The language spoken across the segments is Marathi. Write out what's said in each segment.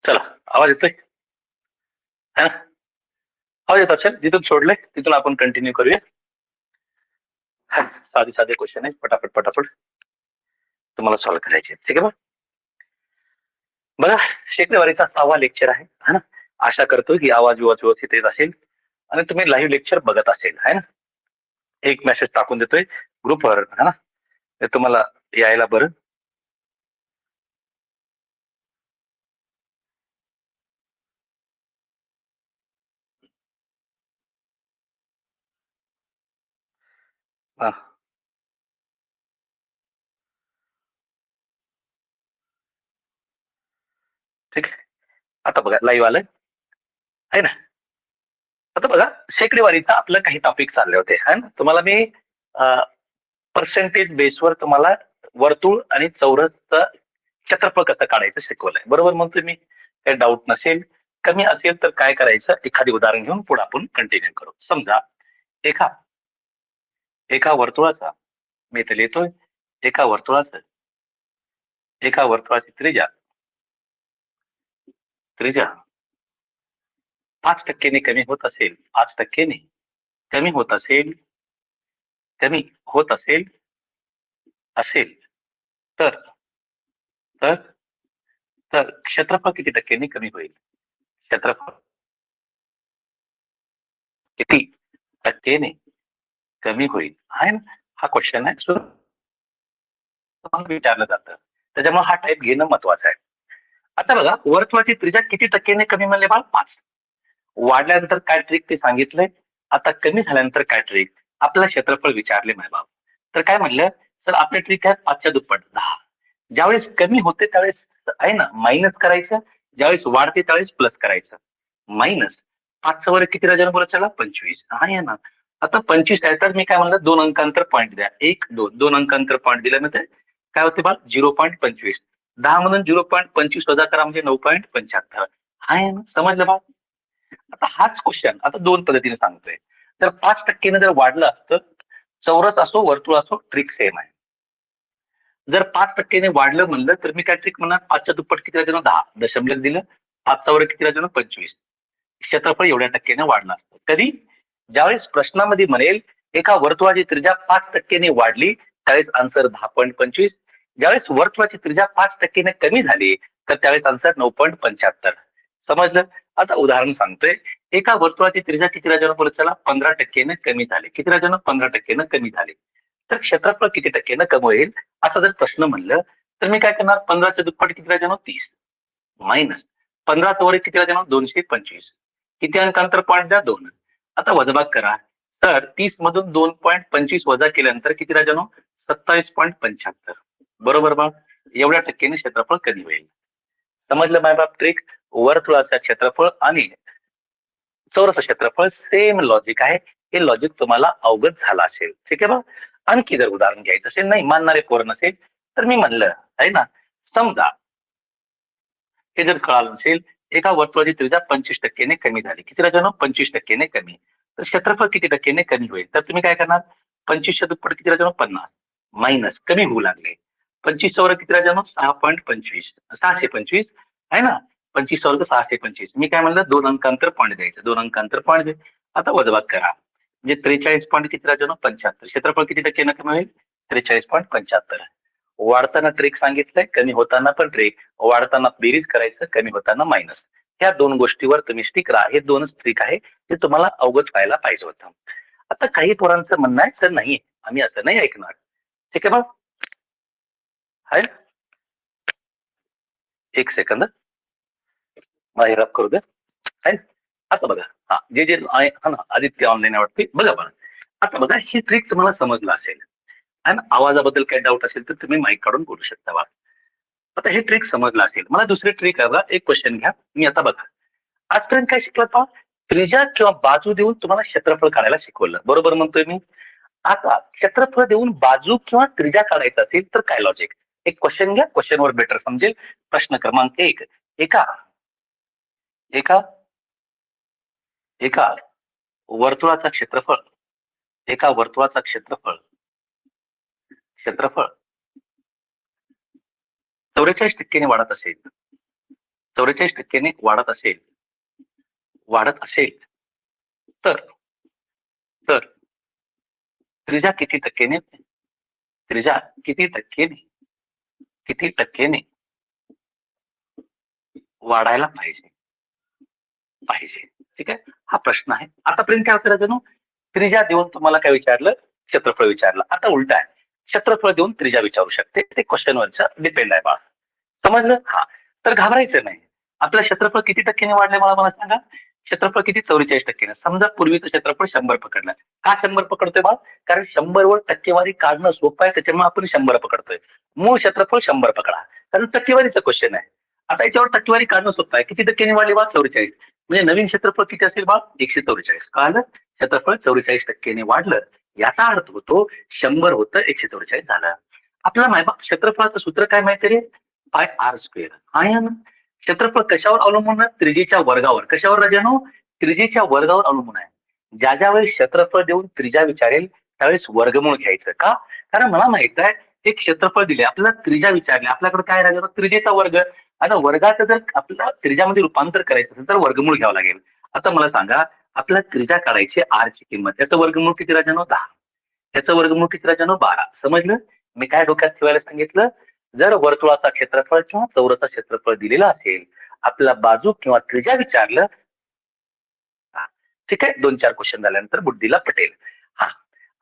चला, आवाज येतोय? है ना? आवाज येत असेल, जिथून सोडलंय तिथून आपण कंटिन्यू करूया. साधे साधे क्वेश्चन आहेत, पटापट पटापट तुम्हाला सॉल्व्ह करायचे आहेत. ठीक आहे बघा, शेकडेवारीचा 6वा लेक्चर आहे है ना. आशा करतो की आवाज व्यवस्थित येत असेल आणि तुम्ही लाईव्ह लेक्चर बघत असेल है ना. एक मेसेज टाकून देतोय ग्रुपवर है ना, ते तुम्हाला यायला बरं. हा, ठीक आहे. आता बघा लाईव्ह आलंय आहे ना. आता बघा, शेकडेवारीचा आपलं काही टॉपिक चालले होते है ना. तुम्हाला मी पर्सेंटेज बेसवर तुम्हाला वर्तुळ आणि चौरसचं क्षेत्रफळ कसं काढायचं शिकवलंय, बरोबर. मग तुम्ही काही डाऊट नसेल, कमी असेल तर काय करायचं, एखादी उदाहरण घेऊन पुढे आपण कंटिन्यू करू. समजा एका एका वर्तुळाचा, मी इथे लिहितोय, एका वर्तुळाची त्रिज्या त्रिज्या 5% कमी होत असेल, 5% कमी होत असेल, कमी होत असेल असेल तर तर तर क्षेत्रफळ किती टक्क्यांनी कमी होईल? क्षेत्रफळ किती टक्केने कमी होईल, आहे ना. हा क्वेश्चन आहे, सो विचारलं जातं, त्याच्यामुळे हा टाईप घेणं महत्वाचं आहे. आता बघा, वर्तुळाची त्रिज्या किती टक्क्याने कमी म्हणले बाळ? 5. वाढल्यानंतर काय ट्रिक ते सांगितलंय. आता कमी झाल्यानंतर काय ट्रिक, आपल्याला क्षेत्रफळ विचारले माय बाप, तर काय म्हणलं, तर आपले ट्रिक आहे 5च्या दुप्पट 10. ज्यावेळेस कमी होते त्यावेळेस आहे ना मायनस करायचं, ज्यावेळेस वाढते त्यावेळेस प्लस करायचं. मायनस 5चा वर्ग किती राजा बोला, चला 25 आहे ना. आता 25 आहे तर मी काय म्हणलं, 2 अंकांतर पॉईंट द्या, 1 2 2 अंकांतर पॉईंट दिल्यानंतर काय होते बाळ, 0.25. 10 म्हणून 0.25 वजा करा म्हणजे 9.75 आहे ना. समजलं बाळ. आता हाच क्वेश्चन आता दोन पद्धतीने सांगतोय. तर 5%ने जर वाढलं असतं, चौरस असो वर्तुळ असो, ट्रिक सेम आहे. जर 5%ने वाढलं म्हणलं तर मी काय ट्रिक म्हणणार, 5च्या दुप्पट किती राहते, 10 दशमलक दिलं, 5चा वर्ग किती राहते, 25. क्षेत्रफळ एवढ्या टक्क्याने वाढलं असतं. कधी, ज्यावेळेस प्रश्नामध्ये म्हणेल एका वर्तुळाची त्रिज्या 5%ने वाढली त्यावेळेस आन्सर 10.25. ज्यावेळेस वर्तुळाची त्रिज्या 5%ने कमी झाली तर त्यावेळेस आन्सर 9.75. समजलं. आता उदाहरण सांगतोय, एका वर्तुळाची त्रिज्या किती राजानं बोलत, चला 15%ने कमी झाली. किती राजानं? 15%ने कमी झाली. तर क्षेत्रफळ किती टक्क्यानं कमी होईल असा जर प्रश्न म्हणलं तर मी काय करणार, 15च्या दुप्पट किती राजानं? 30 मायनस 15चा वर्ग किती राजानं? 225. किती अंकांतर पॉईंट द्या? 2. आता वजाबाग करा, तर 30 मधून 2.25 वजा केल्यानंतर किती राजानो? 27.75. बरोबर बा. एवढ्या टक्क्याने क्षेत्रफळ कमी होईल. समजलं माय बाप ट्रिक. वर्तुळाचं क्षेत्रफळ आणि चौरस क्षेत्रफळ सेम लॉजिक आहे. हे लॉजिक तुम्हाला अवगत झालं असेल. ठीक आहे बा. आणखी जर उदाहरण घ्यायचं असेल, नाही मानणारे पोर नसेल तर मी म्हणलं आहे ना, समजा हे जर कळालं नसेल, एका वर्तुळाची त्रिज्या 25%ने कमी झाली. किती राजानो? 25%ने कमी. तर क्षेत्रफळ किती टक्क्याने कमी होईल? तर तुम्ही काय करणार, 25च्या दुप्पट किती राजानो? 50 मायनस कमी होऊ लागले. 25चा वर्ग किती राजानो? 6.25 625 आहे ना. 25चा वर्ग 625. मी काय म्हणलं, 2 अंकांतर पॉईंट द्यायचं, 2 अंकांतर पॉईंट द्या. आता वजाबाग करा, म्हणजे 43 पॉईंट किती राजानो? 75. क्षेत्रफळ किती टक्क्याने कमी होईल? 43.75. वाढताना ट्रिक सांगितलंय, कमी होताना पण ट्रिक. वाढताना बेरीज करायचं, कमी होताना मायनस. ह्या दोन गोष्टीवर तुम्ही स्टिक राहा. हे दोनच ट्रिक आहे ते तुम्हाला अवगत व्हायला पाहिजे होतं. आता काही पोरांचं म्हणणं आहे, सर नाही आम्ही असं नाही ऐकणार. ठीक आहे बा. आहे, एक सेकंद मला रब करू दे. आहे, आता बघा, हा जे जे आहे ना, आदित्य ऑनलाईन वाटते बघा बघा. आता बघा, ही ट्रिक तुम्हाला समजलं असेल आणि आवाजाबद्दल काही डाऊट असेल तर तुम्ही माईक काढून बोलू शकता बा. आता हे ट्रिक समजलं असेल. मला दुसरी ट्रिक आहे बघा, एक क्वेश्चन घ्या. मी आता बघा, आजपर्यंत काय शिकलात पहा, त्रिज्या किंवा बाजू देऊन तुम्हाला क्षेत्रफळ काढायला शिकवलं, बरोबर म्हणतोय मी. आता क्षेत्रफळ देऊन बाजू किंवा त्रिज्या काढायचं असेल तर काय लॉजिक. एक क्वेश्चन घ्या, क्वेश्चन वर बेटर समजेल. प्रश्न क्रमांक 1, एका एका एका वर्तुळाचा क्षेत्रफळ एका वर्तुळाचा क्षेत्रफळ क्षेत्रफळ 44%ने वाढत असेल 44% वाढत असेल तर तर त्रिज्या किती टक्क्याने त्रिज्या किती टक्क्याने वाढायला पाहिजे पाहिजे ठीक आहे. हा प्रश्न आहे. आतापर्यंत काय होतं राजानो, त्रिज्या देऊन तुम्हाला काय विचारलं, क्षेत्रफळ विचारलं. आता उलट आहे, क्षेत्रफळ देऊन त्रिज्या विचारू शकते. ते क्वेश्चनवरचं डिपेंड आहे बाळा. समजलं? हा. तर घाबरायचं नाही. आपलं क्षेत्रफळ किती टक्क्याने वाढलंय मला सांगा. क्षेत्रफळ किती? 44%. समजा पूर्वीचं क्षेत्रफळ 100 पकडलं. का 100 पकडतोय बाळ? कारण 100 वर टक्केवारी काढणं सोपं आहे, त्याच्यामुळे आपण 100 पकडतोय. मूळ क्षेत्रफळ 100 पकडा, कारण टक्केवारीचा क्वेश्चन आहे. आता याच्यावर टक्केवारी काढणं सोपं आहे. किती टक्क्याने वाढली बाळ? 44. म्हणजे नवीन क्षेत्रफळ किती असेल बाळ? 144. कळालं? क्षेत्रफळ 44% वाढलं, याचा अर्थ होतो 100 होतं 144 झालं. आपल्याला माहिती क्षेत्रफळाचं सूत्र काय माहिती रे? पाय आर स्क्वेअर. आहे ना. क्षेत्रफळ कशावर अवलंबून आहे? त्रिज्येच्या वर्गावर. कशावर राजानो? त्रिज्येच्या वर्गावर अवलंबून आहे. ज्या वेळेस क्षेत्रफळ देऊन त्रिज्या विचारेल त्यावेळेस वर्गमूळ घ्यायचं. का? कारण मला माहित आहे एक क्षेत्रफळ दिले, आपल्याला त्रिज्या विचारली, आपल्याकडे काय राहिलं? त्रिज्येचा वर्ग. आता वर्गाचं जर आपल्याला त्रिज्यामध्ये रूपांतर करायचं असेल तर वर्गमूळ घ्यावं लागेल. आता मला सांगा, आपल्याला त्रिज्या काढायची आर ची किंमत, त्याचं वर्गमूळ किती राजानो? 10. त्याचं वर्गमूळ किती राजानो? 12. समजलं? मी काय डोक्यात ठेवायला सांगितलं? जर वर्तुळाचा क्षेत्रफळ किंवा चौरसचा क्षेत्रफळ दिलेला असेल, आपल्याला बाजू किंवा त्रिज्या विचारलं, ठीक आहे. 2-4 क्वेश्चन झाल्यानंतर बुद्धीला पटेल. हा.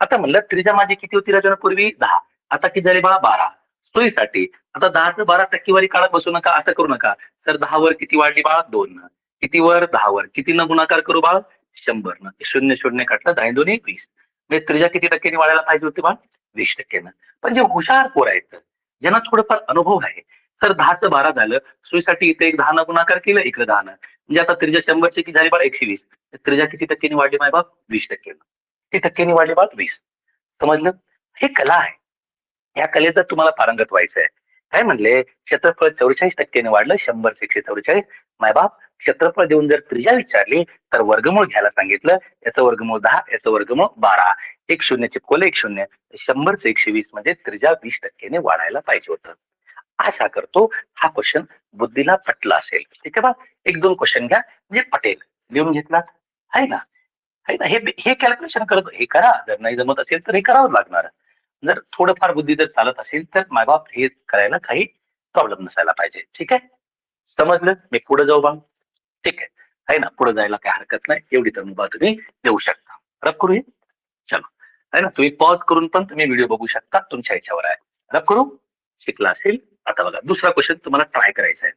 आता म्हणलं त्रिज्या माझी किती होती राजानो? पूर्वी 10. आता किती झाली बाळा? 12. सोयीसाठी आता 10चं 12 टक्केवारी काढत बसू नका, असं करू नका. तर 10 वर किती वाढली बाळा? 2. किती वर? 10 वर. किती न गुणाकार करू बाळ? 100 न. 0 काढलं, 10 2 20. म्हणजे त्रिज्या किती टक्क्यांनी वाढायला पाहिजे होती बाळ? 20%. पण जे हुशार पोर आहेत, ज्यांना थोडंफार अनुभव आहे, तर 10चं 12 झालं. सोयीसाठी इथे एक 10 न गुणाकार केलं, इकडे 10 म्हणजे आता त्रिज्या 100ची किती झाली बाळ? 120. त्रिज्या किती टक्क्यांनी वाढली माय बाप? 20%. किती टक्क्यांनी वाढली बाळ? 20. समजलं? हे कला आहे. या कलेचं तुम्हाला पारंगत व्हायचं आहे. काय म्हणले? क्षेत्रफळ 44% वाढलं, 100 144. मायबाप, क्षेत्रफळ देऊन जर त्रिज्या विचारली तर वर्गमूळ घ्यायला सांगितलं. याचं वर्गमूळ 10, याचं वर्गमूळ 12. एक शून्य चिपकवलं, एक शून्य. 100 120 म्हणजे त्रिज्या 20% वाढायला पाहिजे होतं. आशा करतो हा क्वेश्चन बुद्धीला पटला असेल. ठीक आहे बा. 1-2 क्वेश्चन घ्या म्हणजे पटेल. लिहून घेतला आहे ना? आहे ना? हे कॅल्क्युलेशन करत हे करा. जर नाही जमत असेल तर हे करावं लागणार. जर थोडंफार बुद्धी जर चालत असेल तर मायबाप हे करायला काही प्रॉब्लेम नसायला पाहिजे. ठीक आहे? समजलं? मी पुढे जाऊ बा. ठीक आहे. आहे ना? पुढे जायला काही हरकत नाही. एवढी तर मुभा तुम्ही देऊ शकता. रब करू हे? चलो. आहे ना? तुम्ही पॉज करून पण तुम्ही व्हिडिओ बघू शकता. तुमच्या ह्याच्यावर आहे. रब करू? शिकला असेल. आता बघा दुसरा क्वेश्चन तुम्हाला ट्राय करायचा आहे.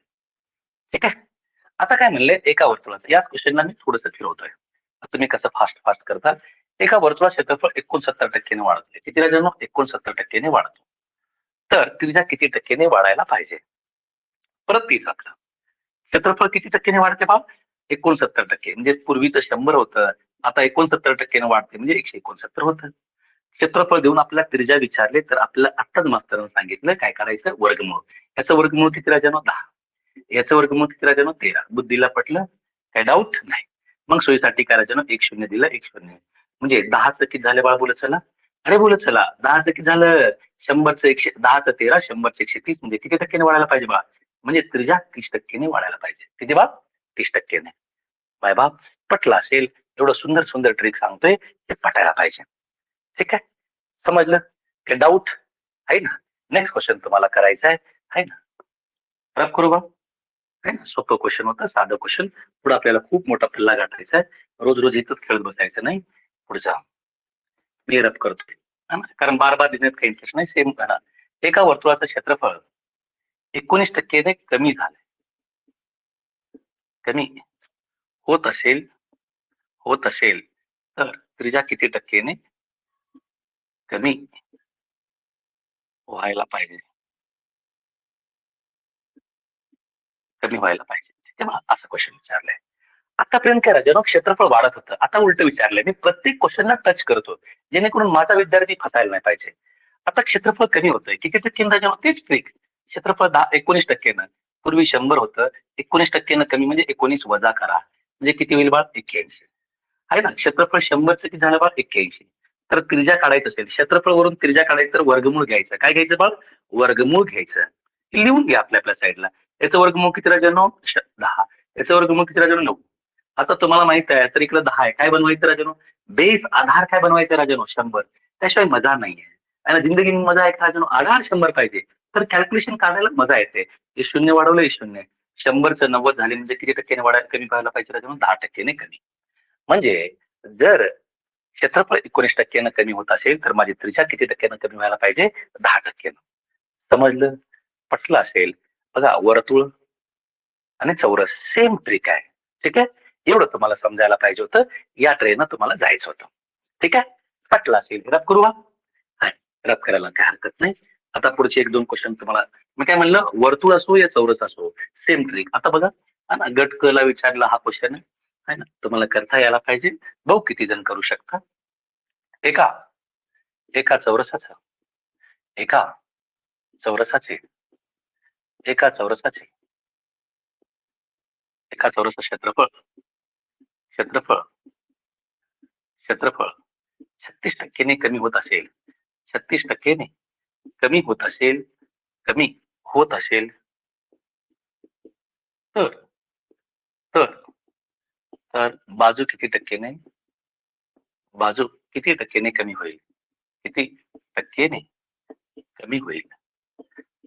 ठीक आहे? आता काय म्हणले? एका वर्तुळाचं. याच क्वेश्चनला मी थोडंसं फिरवतोय. तुम्ही कसं फास्ट करता? एका वर्तुळाचं क्षेत्रफळ 69% वाढते. किती राजानो? 69% वाढतो. तर त्रिज्या किती टक्क्याने वाढायला पाहिजे? परत तीच आपलं. क्षेत्रफळ किती टक्क्याने वाढते बाब? 69%. म्हणजे पूर्वीचं 100 होतं, आता 69% वाढते म्हणजे 169 होतं. क्षेत्रफळ देऊन आपल्याला त्रिज्या विचारले तर आपल्याला आत्ताच मास्तरांनी सांगितलं काय करायचं? वर्गमूळ. याचं वर्गमूळ किती राजानो? 10. याचं वर्गमूळ किती राजानो? 13. बुद्धीला पटलं? काय डाऊट? नाही. मग सोयीसाठी काय राजानो? 1 शून्य दिलं, 1 शून्य. म्हणजे 10चं किती झालं बाळा? बोलत चला. अरे बोलत चला. 10चं किती झालं? 100चं 10चं 13, 100चं 130 म्हणजे किती टक्क्याने वाढायला पाहिजे बा? म्हणजे त्रिज्या 30% वाढायला पाहिजे. किती बा? 30%. बाय बाप, पटलं असेल. एवढं सुंदर ट्रिक सांगतोय ते पटायला पाहिजे. ठीक आहे? समजलं? काय डाऊट आहे ना? नेक्स्ट क्वेश्चन तुम्हाला करायचा आहे ना? रब करू बा. सोपं क्वेश्चन होतं, साधं क्वेश्चन. पुढे आपल्याला खूप मोठा पल्ला गाठायचा आहे. रोज इथंच खेळत बसायचं नाही. पुढचा मी रब करतोय. कारण बार देण्यात काही इंटरेस्ट नाही. सेम करा. एका वर्तुळाचं क्षेत्रफळ 19% कमी झालंय. कमी होत असेल तर त्रिज्या किती टक्क्याने कमी व्हायला पाहिजे? कमी व्हायला पाहिजे. तेव्हा असा क्वेश्चन विचारलाय. आतापर्यंत काय राजा क्षेत्रफळ वाढत होतं. आता उलट विचारलंय. मी प्रत्येक क्वेश्चनला टच करतो जेणेकरून माझा विद्यार्थी फसायला नाही पाहिजे. आता क्षेत्रफळ कमी होतंय. किती टक्क्यानं राजा? तेच ट्रिक. क्षेत्रफळ 19%. पूर्वी 100 होतं. 19% कमी म्हणजे 19 वजा करा. म्हणजे किती होईल बाळ? 81. आहे ना? क्षेत्रफळ 100चं किती झालं बाळ? 81. तर त्रिज्या काढायचं असेल, क्षेत्रफळ वरून त्रिज्या काढायचं तर वर्गमूळ घ्यायचं. काय घ्यायचं बाळ? वर्गमूळ घ्यायचं. लिहून घ्या आपल्या साईडला. याचं वर्गमूळ किती राजांनो? 10. याचं वर्गमूळ किती राजांनो? 9. आता तुम्हाला माहित आहे तर इकडे 10 आहे. काय बनवायचं राजांनो? बेस आधार काय बनवायचं राजांनो? 100. त्याशिवाय मजा नाहीये. आणि जिंदगी मजा आहे का राजांनो? आधार 100 पाहिजे. तर कॅल्क्युलेशन काढायला मजा येते. हे शून्य वाढवलं, हे शून्य. 100चं 90 झाले म्हणजे किती टक्क्याने वाढायला कमी व्हायला पाहिजे राजांनो? 10% कमी. म्हणजे जर क्षेत्रफळ 19% कमी होत असेल तर माझी त्रिज्या किती टक्क्यानं कमी व्हायला पाहिजे? 10%. समजलं? पटलं असेल. बघा वर्तुळ आणि चौरस सेम ट्रिक आहे. ठीक आहे? एवढं तुम्हाला समजायला पाहिजे होतं. या ट्रेनं तुम्हाला जायचं होतं. ठीक आहे? पटलं असेल. रब करू का? हा, रब करायला काय हरकत नाही. आता पुढचे 1-2 क्वेश्चन तुम्हाला मी काय म्हणलं, वर्तुळ असो या चौरस असो सेम ट्रिक. आता बघा गट क ला विचारला हा क्वेश्चन आहे ना, तुम्हाला करता यायला पाहिजे. भाऊ किती जण करू शकता? एका एका चौरसाचं एका चौरसाचे एका चौरसाचे एका चौरसाचं क्षेत्रफळ क्षेत्रफळ क्षेत्रफळ 36% कमी होत असेल, 36% कमी होत असेल, कमी होत असेल तर तर तर बाजू किती टक्केने बाजू किती टक्केने कमी होईल? किती टक्केने कमी होईल?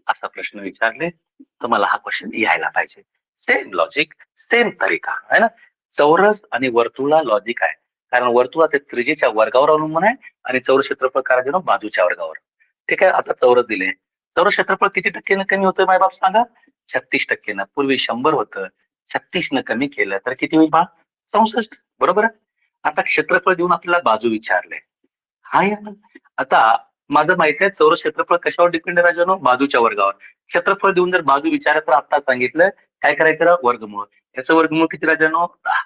असा प्रश्न विचारले तर मला हा क्वेश्चन यायला पाहिजे. सेम लॉजिक, सेम तरीका आहे ना. चौरस आणि वर्तुळा लॉजिक आहे. कारण वर्तुळाचे त्रिज्येच्या वर्गावर अवलंबून आहे आणि चौरस क्षेत्रफळ करायचे ना बाजूच्या वर्गावर. ठीक आहे. आता चौरस दिले. चौरस क्षेत्रफळ किती टक्क्याने कमी होतं माय बाप सांगा? 36%. पूर्वी 100 होतं. 36 कमी केलं तर किती होईल बा? 64. बरोबर आहे. आता क्षेत्रफळ देऊन आपल्याला बाजू विचारले. हा या आता माझं माहिती आहे चौरस क्षेत्रफळ कशावर डिपेंड आहे राजानो? बाजूच्या वर्गावर. क्षेत्रफळ देऊन जर बाजू विचारत तर आता सांगितलं काय करायचं? वर्गमूळ. याचं वर्गमूळ किती राजानो? 10.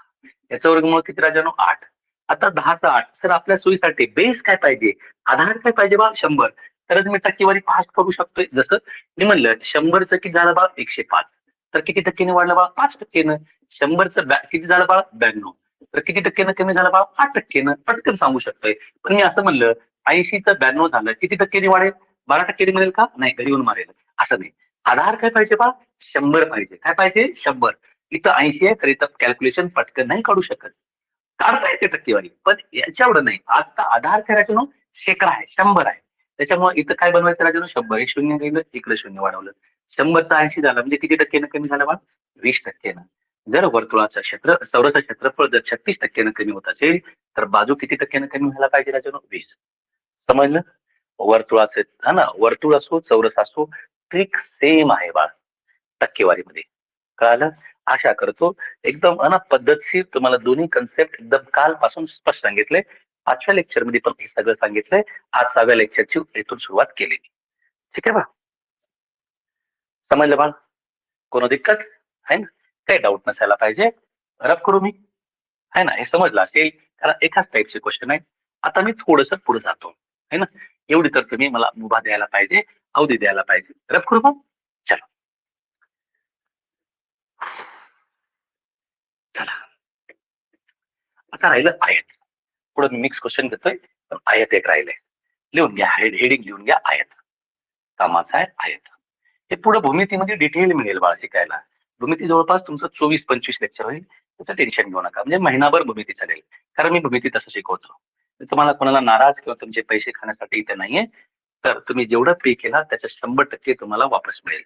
याचं वर्गमूळ किती राजानो? 8. आता 10चा 8. सर आपल्या सोयीसाठी बेस काय पाहिजे? आधार काय पाहिजे बा? 100. तरच मी टक्केवारी फास्ट करू शकतोय. जसं मी म्हणलं 100चं किती झालं बा? 105. तर किती टक्क्याने वाढलं बा? 5%. 100चं किती झालं बा? 92. तर किती टक्क्यानं कमी झालं बा? 8%. पटकन सांगू शकतोय. पण मी असं म्हणलं 80चं 92 झालं, किती टक्क्यांनी वाढेल? 12% मिळेल का? नाही, घरी येऊन मारेल. असं नाही. आधार काय पाहिजे बा? 100 पाहिजे. काय पाहिजे? 100. इथं 80 आहे तर इथं कॅल्क्युलेशन पटकन नाही काढू शकत. काढता येते टक्केवारी, पण याच्यावर नाही. आता आधार काय राहतो ना? शेकडा आहे, 100 आहे. त्याच्यामुळे इथं काय बनवायचं राहतो ना? 100. हे शून्य गेलं, इकडे शून्य वाढवलं. 100चं 80 झालं म्हणजे किती टक्क्यानं कमी झालं बा? 20%. जर वर्तुळाचं चौरसाचं क्षेत्रफळ जर 36% कमी होत असेल तर बाजू किती टक्क्यानं कमी व्हायला पाहिजे राजानो? 20. समजलं? वर्तुळाचे हा ना, वर्तुळ असो चौरस असो ट्रिक सेम आहे बा टक्केवारीमध्ये. कळालं? आशा करतो एकदम पद्धतशीर तुम्हाला दोन्ही कन्सेप्ट एकदम कालपासून स्पष्ट सांगितले. 5व्या लेक्चर मध्ये पण हे सगळं सांगितलंय. आज 6व्या लेक्चरची इथून सुरुवात केलेली. ठीक आहे बा? समजलं बा? कोनो दिक्कत आहे ना? काही डाऊट नसायला पाहिजे. रब करू मी? आहे ना, हे समजलं असेल. कारण एकाच टाईपचे क्वेश्चन आहे. आता मी थोडंसं पुढे जातो. है ना? एवढी तर तुम्ही मला मुभा द्यायला पाहिजे, अवधी द्यायला पाहिजे. रब करू मग? चला. चला. आता राहिलं आयत. पुढे मी मिक्स क्वेश्चन घेतोय, पण आयत एक राहिलंय. लिहून घ्या, हेडिंग लिहून घ्या आयत. कामाचा आहे आयत. हे पुढे भूमितीमध्ये डिटेल मिळेल बाळा शिकायला. भूमिती जवळपास तुमचं 24-25 लेक्चर होईल. त्याचं टेन्शन घेऊ नका. म्हणजे महिनाभर भूमिती चालेल. कारण मी भूमिती तसं शिकवतो. तर तुम्हाला कोणाला नाराज किंवा तुमचे पैसे खाण्यासाठी इथे नाहीये. तर तुम्ही जेवढं पे केला त्याच्या 100% तुम्हाला वापस मिळेल.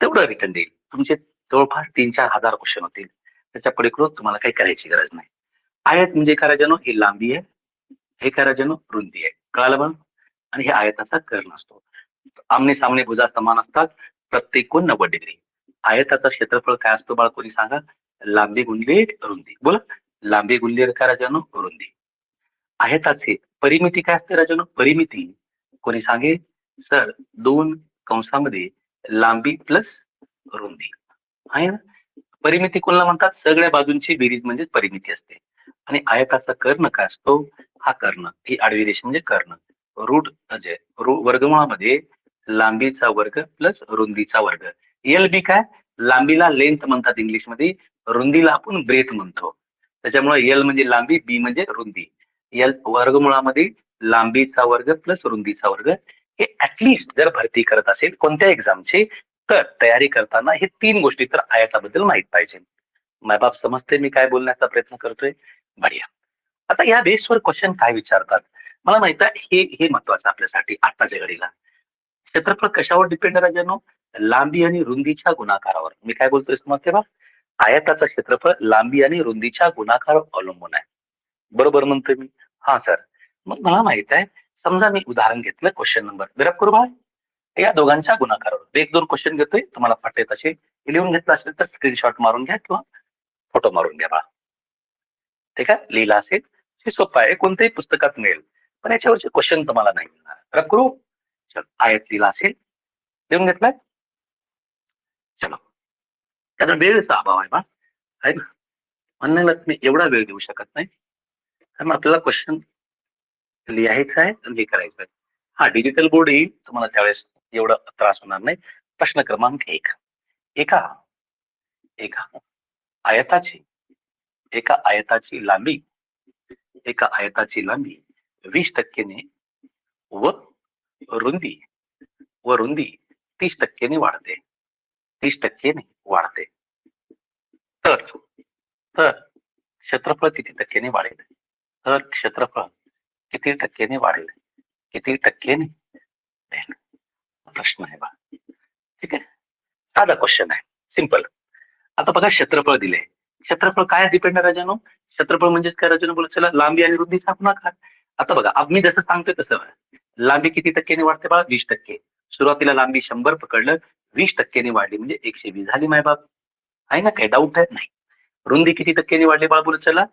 तेवढं रिटर्न देईल. तुमचे जवळपास 3-4 हजार क्वेश्चन होतील. त्याच्या पलीकडे तुम्हाला काही करायची गरज नाही. आयत म्हणजे काय राजानो? ही लांबी आहे. हे काय राजानो? रुंदी आहे. कळालं मग? आणि हे आयताचा कर्ण असतो. आमने सामने भुजा समान असतात. प्रत्येक कोण 90 डिग्री. आयताचं क्षेत्रफळ काय असतो बाळ कोणी सांगा? लांबी गुणिले रुंदी. बोला. लांबी गुणिले काय राजानो? रुंदी. आयताचे परिमिती काय असते राजानो? परिमिती कोणी सांगेल? सर 2 कंसामध्ये लांबी प्लस रुंदी आहे ना. परिमिती कोणाला म्हणतात? सगळ्या बाजूंची बेरीज म्हणजेच परिमिती असते. आणि आयताचा कर्ण काय असतो? हा कर्ण, ही आडवी रेषा म्हणजे कर्ण. रूट म्हणजे वर्गमुळामध्ये लांबीचा वर्ग प्लस रुंदीचा वर्ग. एल बी काय? लांबीला लेंथ म्हणतात इंग्लिशमध्ये, रुंदीला आपण ब्रेथ म्हणतो. त्याच्यामुळे एल म्हणजे लांबी, बी म्हणजे रुंदी. एल वर्गमुळामध्ये लांबीचा वर्ग प्लस रुंदीचा वर्ग. हे ऍटलिस्ट जर भरती करत असेल कोणत्या एक्झामचे तर तयारी करताना हे 3 गोष्टी तर आयताबद्दल माहित पाहिजे. मायबाप समजते मी काय बोलण्याचा प्रयत्न करतोय? बढिया. आता या बेसवर क्वेश्चन काय विचारतात? मला माहित आहे हे महत्वाचं आपल्यासाठी आत्ताच्या घडीला. क्षेत्रफळ कशावर डिपेंड आहे राजांनो? लांबी आणि रुंदीच्या गुणाकारावर. मी काय बोलतोय समजते बा? आयताचं क्षेत्रफळ लांबी आणि रुंदीच्या गुणाकारावर अवलंबून आहे. बरोबर म्हणतोय मी? हा सर. मग मला माहित आहे, समजा मी उदाहरण घेतलं क्वेश्चन नंबर. गरज करू बा? या दोघांच्या गुणाकारावर 1-2 क्वेश्चन घेतोय, तुम्हाला पटेल तसे. लिहून घेतलं असेल तर स्क्रीनशॉट मारून घ्या किंवा फोटो मारून घ्या बा. ठीक आहे? लिहिलं असेल हे सोपं आहे, कोणत्याही पुस्तकात मिळेल. पण याच्यावरचे क्वेश्चन तुम्हाला नाही मिळणार. गरज करू? चल, आयत लिहिला असेल, लिहून घेतलाय? चलो. त्याचा वेळेचा अभाव आहे बा, आहे ना? म्हणण्यालाच मी एवढा वेळ देऊ शकत नाही. कारण आपल्याला क्वेश्चन लिहायचं आहे आणि हे करायचं आहे. हा, डिजिटल बोर्ड येईल तुम्हाला त्यावेळेस एवढा त्रास होणार नाही. प्रश्न क्रमांक 1. एका एका आयताची एका आयताची लांबी 20% ने व रुंदी 30% ने वाढते. 30% ने वाढते. तर तर क्षेत्रफळ किती टक्क्याने वाढेल? तर क्षेत्रफळ किती टक्क्याने वाढेल? किती टक्क्याने? प्रश्न आहे बा. ठीक आहे, साधा क्वेश्चन आहे, सिंपल. आता बघा क्षेत्रफळ दिले. क्षेत्रफळ काय डिपेंड आहे राजानो? क्षेत्रफळ म्हणजेच काय राजानो? बोलत चला लांबी आणि रुंदीचा गुणाकार. आता बघा मी जसं सांगतोय तसं लांबी किती टक्क्याने वाढते बा? 20%. सुरुवातीला लांबी 100 पकडलं, 20% वाढली म्हणजे 120 झाली मायबाप. आहे ना? काही डाऊट आहे? नाही. रुंदी किती टक्क्याने वाढली बाळा? बोलत चला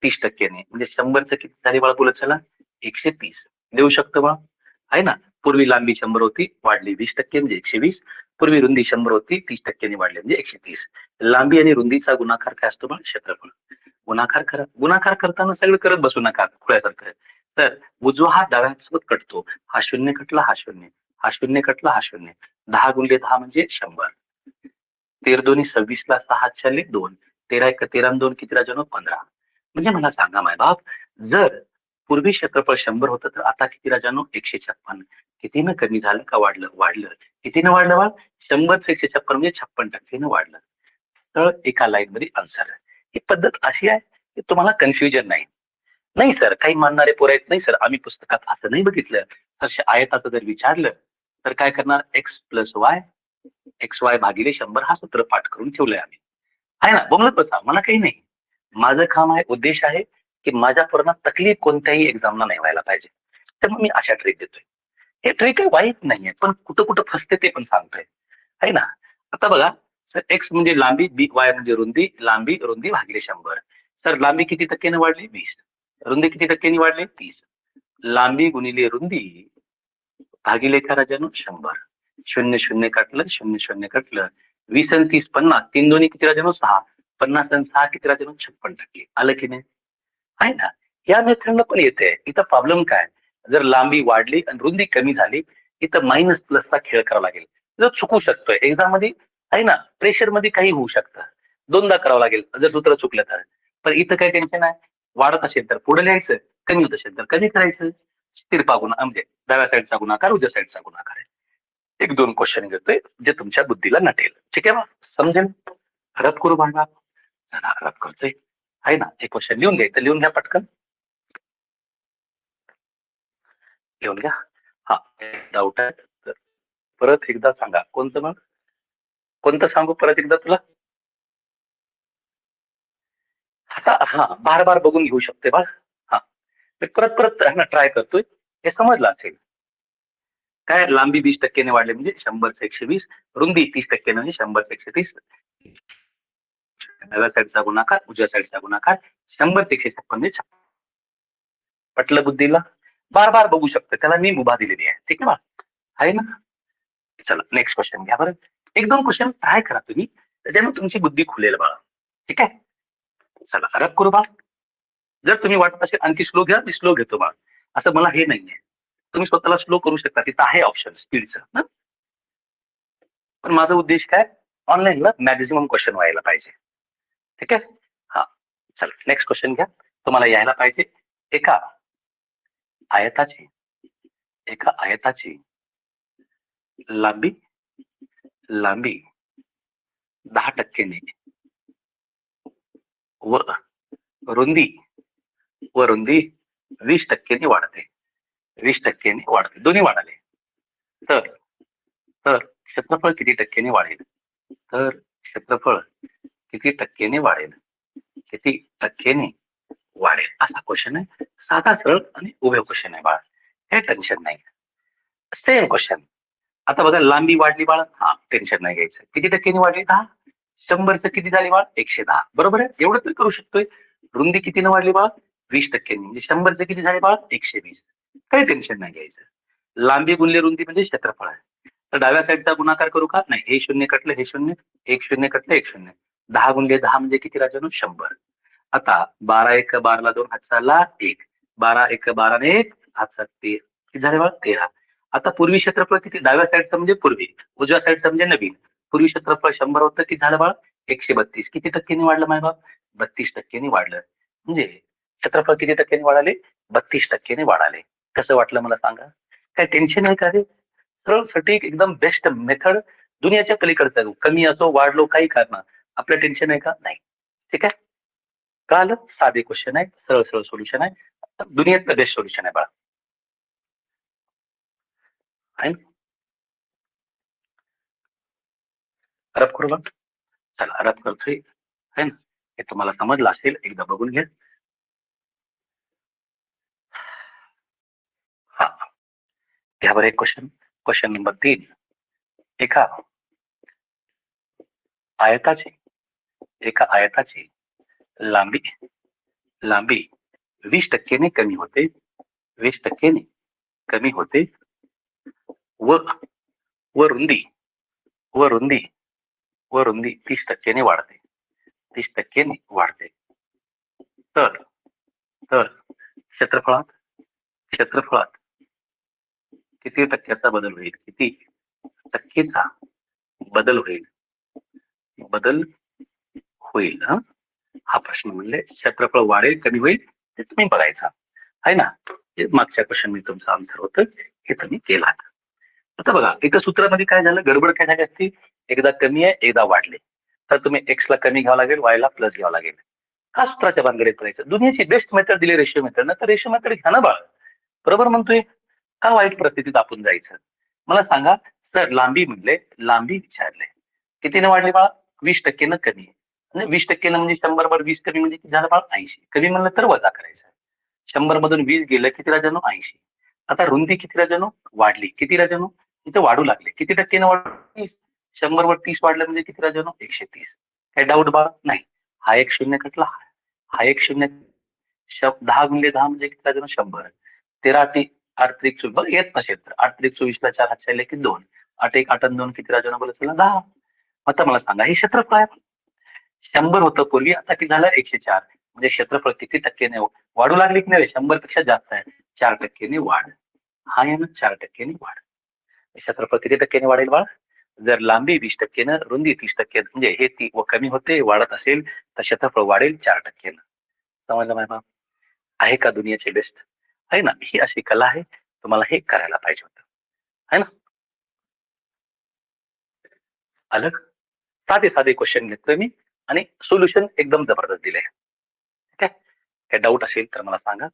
30%ने, म्हणजे 100चं किती झाली बाळा? बोलत चला 130. देऊ शकतो बा, आहे ना? पूर्वी लांबी 100 होती, वाढली 20% म्हणजे 120. पूर्वी रुंदी 100 होती, 30% वाढली म्हणजे 130. लांबी आणि रुंदीचा गुणाकार काय असतो बा? क्षेत्रफळ. गुणाकार करा. गुणाकार करताना सगळं करत बसू नका खुळ्यासारखं. तर उजवा हात डाव्यासोबत कटतो. हा शून्य कटला, हा शून्य. हा शून्य कटला, हा शून्य. 10 गुणिले 10 म्हणजे 100. 13 दोन्ही 26 ला 6 हातच्याले 2. 13 एक 13 2 किती राजानो? 15. म्हणजे मला सांगा मायबाप, जर पूर्वी क्षेत्रफळ 100 होतं तर आता किती राजानो? 156. कितीनं कमी झालं का वाढलं? वाढलं. कितीनं वाढलं बा? 100चं 156 म्हणजे 56% वाढलं. तर एका लाईन मध्ये आन्सर. ही पद्धत अशी आहे की तुम्हाला कन्फ्युजन नाही. नाही सर, काही मानणारे पोरं आहेत. नाही सर, आम्ही पुस्तकात असं नाही बघितलं. तर आयताचं जर विचारलं तर काय करणार? XY भागिले 100 हा सूत्र पाठ करून ठेवलंय आम्ही. आहे ना? बोलत बसा, मला काही नाही. माझं काम आहे, उद्देश आहे की माझ्या पोरांना तकलीफ कोणत्याही एक्झामला नाही व्हायला पाहिजे. त्यामुळे मी अशा ट्रिक देतोय. हे ट्रिक काही वाईट नाहीये, पण कुठं कुठं फसते ते पण सांगतोय. आहे ना? आता बघा, सर एक्स म्हणजे लांबी, वाय म्हणजे रुंदी, लांबी रुंदी भागिले 100. सर लांबी किती टक्क्याने वाढली? 20. रुंदी किती टक्क्याने वाढली? 30. लांबी गुणिले रुंदी भागिले काय राजानो? 100. शून्य शून्य काटलं, शून्य शून्य काटलं. 20 आणि 30 50. 3 दोन्ही किती राजानो? 6. 50 आणि 6 किती राजानो? 56%. आलं की नाही? आहे ना? या मेथडला पण येते. इथं प्रॉब्लेम काय? जर लांबी वाढली आणि रुंदी कमी झाली, इथं मायनस प्लसचा खेळ करावा लागेल. जर चुकू शकतोय एक्झाम मध्ये, आहे ना? प्रेशर मध्ये काही होऊ शकतं. दोनदा करावं लागेल जर सूत्र चुकलं तर. पण इथं काही टेन्शन आहे. वाढत असेल तर पुढे लिहायचं, कमी होत असेल तर कमी करायचं. तिरपा गुणा म्हणजे डाव्या साईडचा गुणाकार, उजव्या साईडचा गुणाकार आहे. 1-2 क्वेश्चन घेतोय जे तुमच्या बुद्धीला नटेल. ठीक आहे बा? समजेल? रब करू भांडा. चला रब करतोय. आहे ना? एक क्वेश्चन लिहून घ्यायचं, लिहून घ्या पटकन. लिहून घ्या. हा, डाऊट आहे तर परत एकदा सांगा. कोणतं मग? कोणतं सांगू परत एकदा तुला? आता हा, बार बार बघून घेऊ शकते बा. हा, मी परत परत ट्राय करतोय. हे समजलं असेल. काय लांबी 20% वाढली म्हणजे 100चं 120. रुंदी 30% म्हणजे 100चं 130. डाव्या साईडचा गुणाकार, उजव्या साईडचा गुणाकार. 100चं 156 म्हणजे 56. पटलं बुद्धीला? बार बार बघू शकतो. त्याला मी मुभा दिलेली आहे. ठीक आहे बा? आहे ना? चला नेक्स्ट क्वेश्चन घ्या बरं. 1-2 क्वेश्चन ट्राय करा तुम्ही, त्याच्यामुळे तुमची बुद्धी खुलेल बाळा. ठीक आहे? चला रब करू बा. जर तुम्ही वाटत असेल आणखी स्लो घ्या, मी स्लो घेतो बा. असं मला हे नाहीये. तुम्ही स्वतःला स्लो करू शकता. तिथं आहे ऑप्शन स्पीडचं. पण माझा उद्देश काय? ऑनलाईनला मॅक्झिमम क्वेश्चन व्हायला पाहिजे. ठीक आहे? हा, चला नेक्स्ट क्वेश्चन घ्या. तुम्हाला यायला पाहिजे. एका आयताची एका आयताची लांबी लांबी 10% व रुंदी 20% वाढते. 20% वाढते. दोन्ही वाढाले. तर तर क्षेत्रफळ किती टक्क्यांनी वाढेल? तर क्षेत्रफळ किती टक्क्यांनी वाढेल? किती टक्क्यांनी वाढेल असा क्वेश्चन आहे. साधा सरळ आणि उभे क्वेश्चन आहे बाळा. काही टेन्शन नाही. Same question. आता बघा लांबी वाढली बाळा, हा टेन्शन नाही घ्यायचं. किती टक्क्यांनी वाढली? 10. 100चं किती झाली बाळा? 110. बरोबर आहे, एवढं तर करू शकतोय. रुंदी कितीने वाढली बाळा? 20%. म्हणजे 100चे किती झाले बाळा? 120. काही टेन्शन नाही घ्यायचं. लांबी गुणले रुंदी म्हणजे क्षेत्रफळ आहे. तर डाव्या साईडचा गुणाकार करू का? नाही, हे शून्य कटलं, हे शून्य, एक शून्य कटलं, एक शून्य. 10 गुणले 10 म्हणजे किती राजानो? 100. आता 12 एक 12ला 2 हातचाला 1. 12 एक 12ने 1 हातचा 13. किती झाले बाळा? 13. आता पूर्वी क्षेत्रफळ किती? डाव्या साईडचं म्हणजे पूर्वी, उजव्या साईडचं म्हणजे नवीन. पूर्वी क्षेत्रफळ 100 होतं, किती झालं बाळा? 132. किती टक्क्यांनी वाढलं माय बाप? 32% वाढलं. म्हणजे क्षेत्रफळ किती टक्क्यांनी वाढाले? 32% वाढाले. कसं वाटलं मला सांगा? काय टेन्शन आहे का रे? सरळ सटीक एकदम बेस्ट मेथड. दुनियाच्या पलीकडचं, कमी असो वाढलो काही करणार, आपलं टेन्शन आहे का? नाही. ठीक आहे, कळालं? साधे क्वेश्चन आहे, सरळ सरळ सोल्युशन आहे. दुनियेतलं बेस्ट सोल्युशन आहे बाळा. आहे ना? रफ करू का? चला रफ करतोय. है ना? हे तुम्हाला समजलं असेल, एकदा बघून घ्या. हा, घ्या बरं एक क्वेश्चन. Question number 3. एका आयताची लांबी लांबी 20% कमी होते. 20% कमी होते व व रुंदी व रुंदी व रुंदी 30% वाढते. 30% वाढते. तर तर क्षेत्रफळात क्षेत्रफळात किती टक्क्याचा बदल होईल? किती टक्केचा बदल होईल? बदल होईल. हा प्रश्न म्हणले क्षेत्रफळ वाढेल कमी होईल ते तुम्ही बघायचा आहे ना. मागच्या क्वेश्चन मी तुमचं आन्सर होतं, हे तुम्ही केलात. आता बघा इथं सूत्रामध्ये काय झालं, गडबड काय झाली असती? एकदा कमी आहे, एकदा वाढले. तर तुम्ही एक्स ला कमी घ्यावं लागेल, वाय ला प्लस घ्यावं लागेल. का सूत्राच्या भानगडीत पडायचं? दुनियाची बेस्ट मेथड दिली रेशिओ मेथड ना, तर रेशिओ मेथड घ्या ना बाळ. बरोबर म्हणतोय. का वाईट परिस्थितीत आपण जायचं? मला सांगा सर, लांबी म्हणले, लांबी विचारले, कितीने वाढली बाळा? 20% कमी. म्हणजे 20% म्हणजे 100 वर 20 कमी म्हणजे किती झालं बाळा? 80. कमी म्हणलं तर वजा करायचं. 100 मधून 20 गेलं, किती राजानो? 80. आता रुंदी किती राजानो? वाढली. किती राजानो? इथे वाढू लागले. किती टक्क्याने वाढली? 100 वर 30 वाढलं म्हणजे किती राजानो? 130. काही डाऊट बाळा? नाही. हा एक शून्य कटला, हा एक शून्य. 10 गुणिले 10 म्हणजे किती राजानो? 100. 13 8 त्रिक 24. बघ येत नसेल तर 8 त्रिक 24 ला 4 हात चालले की 2. 8 1 8 2 किती राजानो? बोला चला 10. आता मला सांगा हे क्षेत्रफळ आहे. 100 होतं पूर्वी, आता किती झालं? 104. म्हणजे क्षेत्रफळ किती टक्क्याने वाढू लागली की नाही? 100 पेक्षा जास्त आहे. 4% वाढ. हा आहे ना, 4% वाढ. क्षेत्रफळ किती टक्क्याने वाढेल बाळा? जर लांबी 20%, रुंदी 30%, म्हणजे हे ती व कमी होते वाढत असेल तर क्षेत्रफळ वाढेल 4%. समजलं माय बाप? आहे का दुनियाचे बेस्ट? आहे ना, ही अशी कला आहे, तुम्हाला हे करायला पाहिजे होतं. है ना? अलग साधे साधे क्वेश्चन घेतोय मी आणि सोल्युशन एकदम जबरदस्त दिले. ठीक आहे, काही डाऊट असेल तर मला सांगा.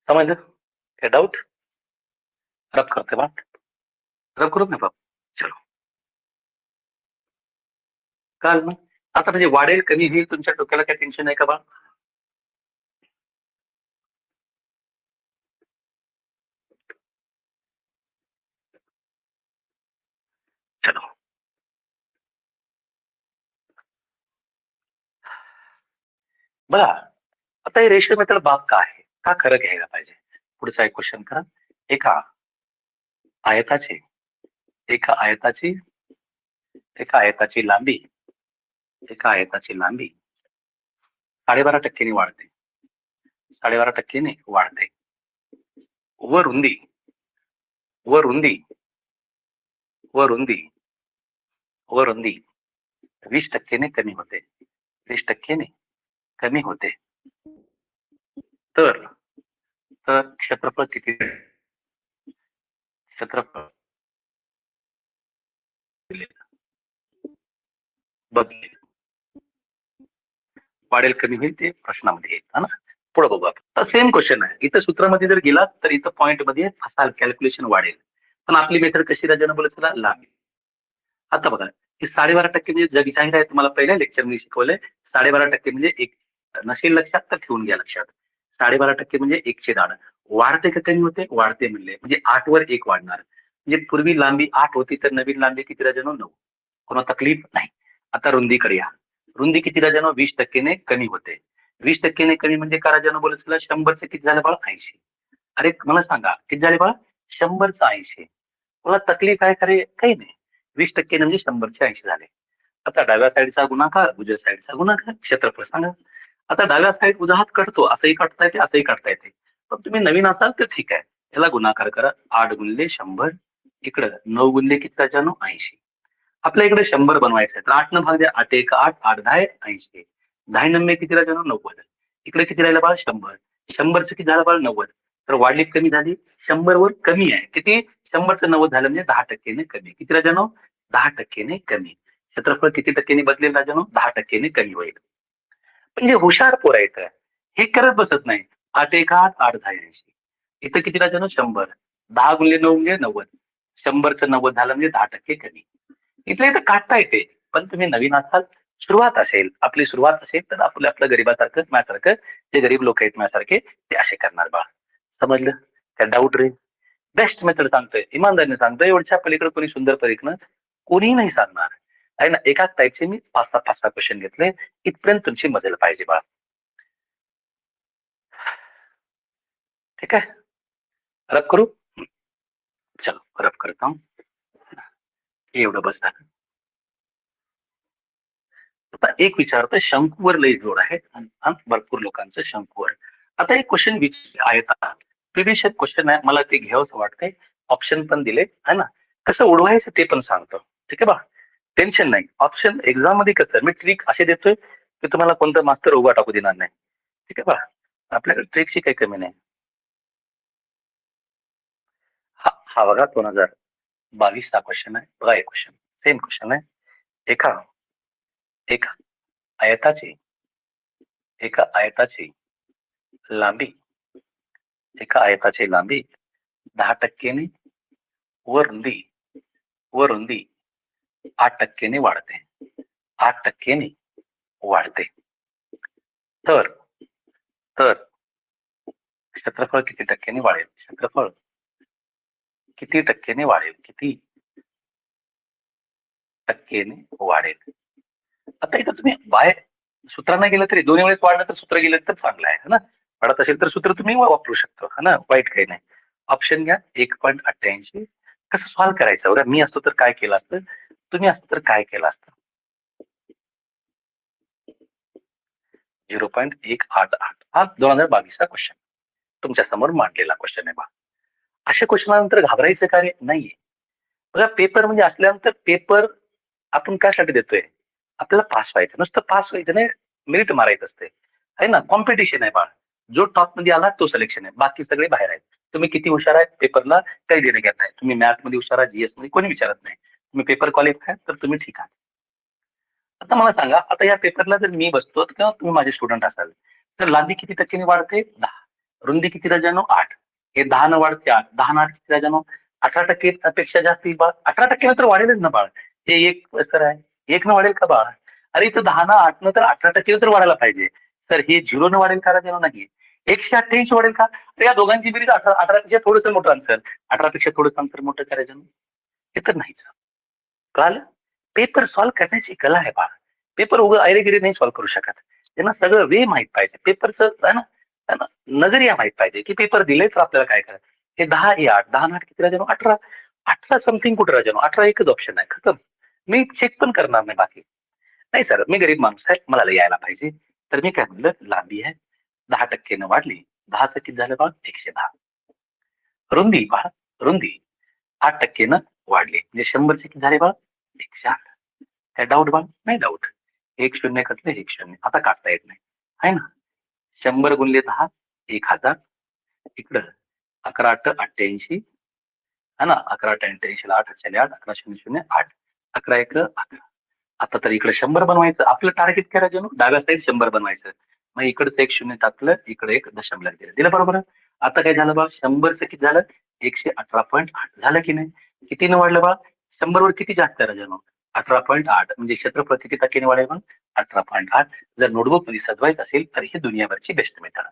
समजलं? काही डाऊट? रब करते बात, रब करू ना बाप. चलो, काल मग आता म्हणजे वाढेल कमी होईल, तुमच्या डोक्याला काही टेन्शन आहे का बा? चलो, बघा आता हे रेशो मेथड बाब का आहे? का खरं घ्यायला पाहिजे? पुढचा एक क्वेश्चन करा. एका आयताचे एका आयताची एका आयताची लांबी 12.5% वाढते. 12.5% वाढते. व रुंदी व रुंदी व रुंदी व रुंदी 20% कमी होते. 20% कमी होते. क्षेत्रफळ किती क्षेत्रफळ बदलेल वाढेल कमी होईल ते प्रश्नामध्ये येईल है ना. पुढे बघू आपण. तर सेम क्वेश्चन आहे. इथं सूत्रामध्ये जर गेला तर इथं पॉईंट मध्ये फसाल, कॅल्क्युलेशन वाढेल. पण आपली मेथड कशी राजाने बोलत तुला लांबी. आता बघा की 12.5% म्हणजे जग जाहीर आहे, तुम्हाला पहिल्या लेक्चर मी शिकवलंय. 12.5% म्हणजे एक, नसेल लक्षात तर ठेवून घ्या लक्षात. 12.5% म्हणजे 1/8. वाढते का कमी होते? वाढते म्हणले म्हणजे 8 वर 1 वाढणार. म्हणजे पूर्वी लांबी 8 होती तर नवीन लांबी किती राजानो? 9. कोणा तकलीफ नाही. आता रुंदीकडे या. रुंदी किती राजानो? 20% कमी होते. 20% कमी म्हणजे का राजानो बोलत तुला? 100चं किती झालं बाळा? 80. अरे मला सांगा किती झाले बाळा? 100चं 80. मला तकलीफ आहे खरे? काही नाही. 20% म्हणजे 100चे 80 झाले. आता डाव्या साईडचा गुणाकार, उजव्या साईडचा गुणाकार, क्षेत्रफळ सांगा. आता डाव्या साईड उजवा हात काढतो, असंही काढता येते, असंही काढता येते. पण तुम्ही नवीन असाल तर ठीक आहे. याला गुणाकार करा. 8 गुणिले 100. इकडं 9 गुणिले किती राजानो? 80. आपल्या इकडे 100 बनवायचं आहे तर 8 न भाग द्या. 8 1 8, 8 10 80. 10 नम्मे किती राजानो? 90. इकडे किती राहिलं बाळा? 100. 100चं किती झालं बाळा? 90. तर वाढली कमी झाली? 100 वर कमी आहे. किती? 100चं 90 झालं म्हणजे 10% कमी. किती राजानो? 10% कमी. क्षेत्रफळ किती टक्क्यांनी बदलेल राजानो? 10% कमी होईल. म्हणजे हुशार पोर आहेत. हे करत बसत नाही. 8 1 8, 8 10 80. इथं किती राजानो? 100. 10 गुणिले 9 म्हणजे 90. 100चं 90 झालं म्हणजे 10% कमी. इथल्या इथं काढता येते. पण तुम्ही नवीन असाल, सुरुवात असेल, आपली सुरुवात असेल तर आपलं गरीबासारखं, माझ्यासारखं, जे गरीब लोक आहेत माझ्यासारखे, ते असे करणार बा. समजलं? काय डाऊट रे? बेस्ट मेथड सांगतोय, इमानदारीने सांगतोय. एवढच्या पलीकडे कोणी सुंदर परीक्षण कोणीही नाही सांगणार आहे ना. एकाच टाईपचे मी 5-6 क्वेश्चन घेतले. इथपर्यंत तुमची मजेल पाहिजे बा. ठीक आहे, रब करू. चलो रब करता हूं. एवढं बस झालं. आता एक विचारतं, शंकूवर लई जोड आहे आणि भरपूर लोकांचं शंकूवर. आता एक क्वेश्चन आहेत, प्रिव्हियस क्वेश्चन आहे, मला ते घ्यावंसं वाटतंय. ऑप्शन पण दिले आहे ना, कसं उडवायचं ते पण सांगतो. ठीक आहे बा, टेन्शन नाही. ऑप्शन एक्झाम मध्ये कसं मी ट्रिक असे देतोय की तुम्हाला कोणतं मास्तर उभा टाकू देणार नाही. ठीक आहे बा, आपल्याकडे ट्रिकची काही कमी नाही. हा बघा 2022 चा क्वेश्चन आहे. बघा एक क्वेश्चन, सेम क्वेश्चन आहे. एका एका आयताची एका आयताची लांबी एका आयताची लांबी 10% व रुंदी 8% वाढते. 8% वाढते. तर तर क्षेत्रफळ किती टक्क्यांनी वाढेल? क्षेत्रफळ किती टक्क्याने वाढेल? किती टक्क्याने वाढेल? आता इथं तुम्ही बाय सूत्रांना गेलं तरी, दोन्ही वेळेस वाढलं तर सूत्र गेलं तर चांगलं आहे ना. वाढत असेल तर सूत्र तुम्ही वापरू शकतो है ना, वाईट काही नाही. ऑप्शन घ्या 1.88. कसं सॉल्व्ह करायचं बघा. मी असतो तर काय केलं असतं, तुम्ही असतो तर काय केलं असतं? 0.188 हा 2022 क्वेश्चन तुमच्या समोर मांडलेला क्वेश्चन आहे बा. अशा क्वेश्चनानंतर घाबरायचं कार्य नाहीये. बघा पेपर म्हणजे असल्यानंतर पेपर आपण कशासाठी देतोय? आपल्याला पास व्हायचं, नुसतं पास व्हायचं नाही, मेरिट मारायचं असते आहे ना. कॉम्पिटिशन आहे बाळ. जो टॉप मध्ये आला तो सिलेक्शन आहे, बाकी सगळे बाहेर आहेत. तुम्ही किती हुशार आहेत पेपरला काही देणं घेत नाही. तुम्ही मॅथ मध्ये हुशार आहात, जीएस मध्ये कोणी विचारत नाही. तुम्ही पेपर क्वालिफाय तर तुम्ही ठीक आहात. आता मला सांगा, आता या पेपरला जर मी बसतो किंवा तुम्ही माझे स्टुडंट असाल तर लांबी किती टक्क्यांनी वाढते? 10. रुंदी किती राजानो? 8. हे 10 न वाढते 8, 10 न 8 किती राजानो? 18% पेक्षा जास्त बाळ. 18% तर वाढेलच ना बाळ. हे एक सर आहे, 1 न वाढेल का बाळ? अरे इथं 10 न 8 न तर 18% तर वाढायला पाहिजे. तर हे 0 न वाढेल का राजानो? नाही. 188 वाढेल का? तर या दोघांची बेरीज 18 पेक्षा थोडंसं मोठं अंतर, 18 पेक्षा थोडंसं अंतर मोठं करायचं. हे तर नाहीच. कळालं? पेपर सॉल्व्ह करण्याची कला आहे बाळ. पेपर उगं ऐरेगिरी नाही सॉल्व्ह करू शकत. त्यांना सगळं वे माहित पाहिजे. पेपरचं आहे ना, नजरिया माहित पाहिजे की पेपर दिले तर आपल्याला काय करायचं. हे 10 हे 8, 10 8 किती राजानो? 18. 18 समथिंग कुठे राजानो? 18 एकच ऑप्शन आहे, खतम. मी चेक पण करणार नाही बाकी. नाही सर, मी गरीब माणूस आहे, मला यायला पाहिजे. तर मी काय म्हणलं, लांबी आहे 10% वाढली. 10 किती झालं बाळ? 110. रुंदी बाळ, रुंदी 8% वाढली म्हणजे 100चे किती झाले बाळ? 108. काय डाऊट बाळ? नाही डाऊट. 1 0 कसले 1 0 आता काढता येत नाही आहे ना. 100 गुणिले 10 1000. इकडं 11 8 88 है ना, 11 8 88 8 8 11 0 0 8 11 1 11. आता तर इकडे 100 बनवायचं आपलं टार्गेट काय राहिलं, डाव्या साईड 100 बनवायचं. मग इकडचं एक शून्य टाकलं, इकडे एक दशमलव दिलं, दिलं बरोबर. आता काय झालं बा, 100चं किती झालं, 118.8 झालं की नाही. कितीनं वाढलं बा, 100 वर किती जास्त आहे राजानो, 18.8, म्हणजे क्षेत्रफळ किती टक्क्याने वाढेल मग, 18.8. जर नोटबुक मध्ये सजवायचं असेल तर ही दुनियाभरची बेस्ट मेथड.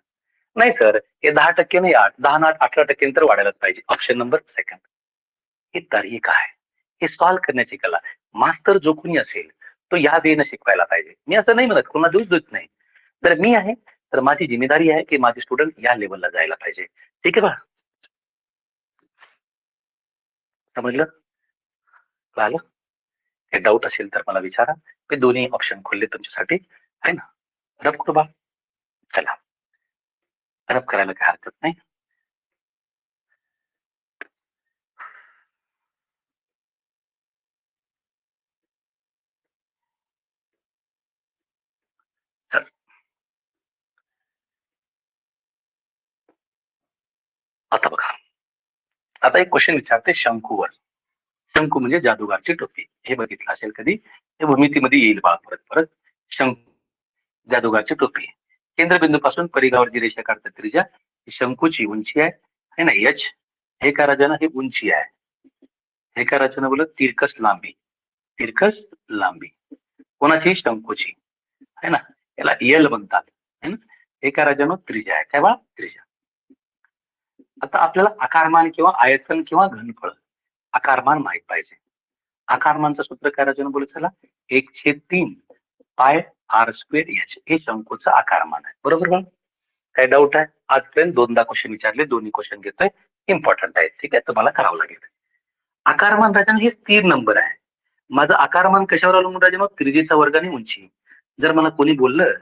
नाही सर हे 10% नाही, 8 10 8 18% तर वाढायलाच पाहिजे. Option number second. हे तरी काय, हे सॉल्व्ह करण्याची कला. मास्तर जो कोणी असेल तो या वेळेनं शिकवायला पाहिजे. मी असं नाही म्हणत, कोणा दोष देत नाही. तर मी आहे तर माझी जिम्मेदारी आहे की माझे स्टुडंट या लेवलला जायला पाहिजे. ठीक आहे बा, समजलं, कळालं. काही डाऊट असेल तर मला विचारा. मी दोन्ही ऑप्शन खोलले तुमच्यासाठी, आहे ना. रब करू बा, चला रब करायला काही हरकत नाही. चल आता बघा, आता एक क्वेश्चन विचारते शंकूवर. शंकू म्हणजे जादूगारची टोपी. हे बघितलं असेल कधी, हे भूमितीमध्ये येईल बा परत परत. शंकू, जादूगारची टोपी. केंद्रबिंदूपासून परिघावर जी रेषा काढतात त्रिज्या, ही शंकूची उंची आहे ना, एच. हे काय राजानं, हे उंची आहे. हे काय राजानं बोलत, तिरकस लांबी. तिरकस लांबी कोणाची, शंकूची, है ना. याला एल म्हणतात, है ना. हे काय राजानो, त्रिज्या आहे. काय बा, त्रिज्या. आता आपल्याला आकारमान किंवा आयतन किंवा घनफळ, आकारमान माहित पाहिजे. आकारमानचं सूत्र काय राजानो बोलत, चला 1/3 पाय आर स्क्वेअर एच, हे शंकूचं आकारमान आहे. बरोबर बा. काय डाऊट आहे, आजपर्यंत 2दा क्वेश्चन विचारले, दोन्ही क्वेश्चन घेतोय, इम्पॉर्टंट आहे. ठीक आहे, तुम्हाला करावं लागेल. आकारमान राजानो हे स्थिर नंबर आहे. माझं आकारमान कशावर अवलंबून राजानो, त्रिज्येचा वर्ग आणि उंची. जर मला कोणी बोललं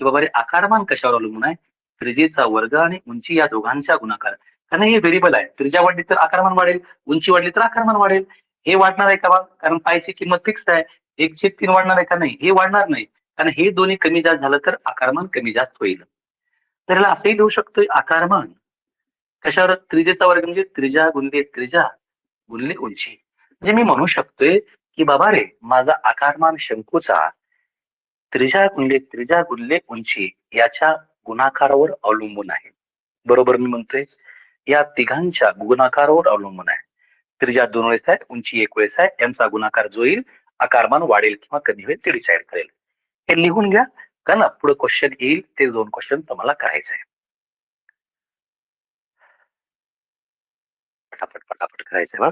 की बाबा रे आकारमान कशावर अवलंबून आहे, त्रिज्येचा वर्ग आणि उंची या दोघांच्या गुणाकार. कारण हे व्हेरिएबल आहे, त्रिज्या वाढली तर आकारमान वाढेल, उंची वाढली तर आकारमान वाढेल. हे वाढणार आहे का बा, कारण पायची किंमत फिक्स आहे. 1/3 वाढणार आहे का, नाही, हे वाढणार नाही. कारण हे दोन्ही कमी जास्त झालं तर आकारमान कमी जास्त होईल. तर याला असंही लिहू शकतोय, आकारमान कशावर, त्रिज्येचा वर्ग म्हणजे त्रिज्या गुणिले त्रिज्या गुणिले उंची. म्हणजे मी म्हणू शकतोय की बाबा रे माझा आकारमान शंकूचा त्रिज्या गुणिले उंची याच्या गुणाकारावर अवलंबून आहे. बरोबर मी म्हणतोय, या तिघांच्या गुणाकारावर अवलंबून आहे. त्रिज्या 2 वेळेस आहे, उंची 1 वेळेस आहे. यांचा गुणाकार जो येईल, आकारमान वाढेल किंवा कमी होईल ते डिसाईड करेल. हे लिहून घ्या, का ना पुढे क्वेश्चन येईल, ते 2 क्वेश्चन तुम्हाला करायचं आहे. पटापट पटापट करायचंय बघ.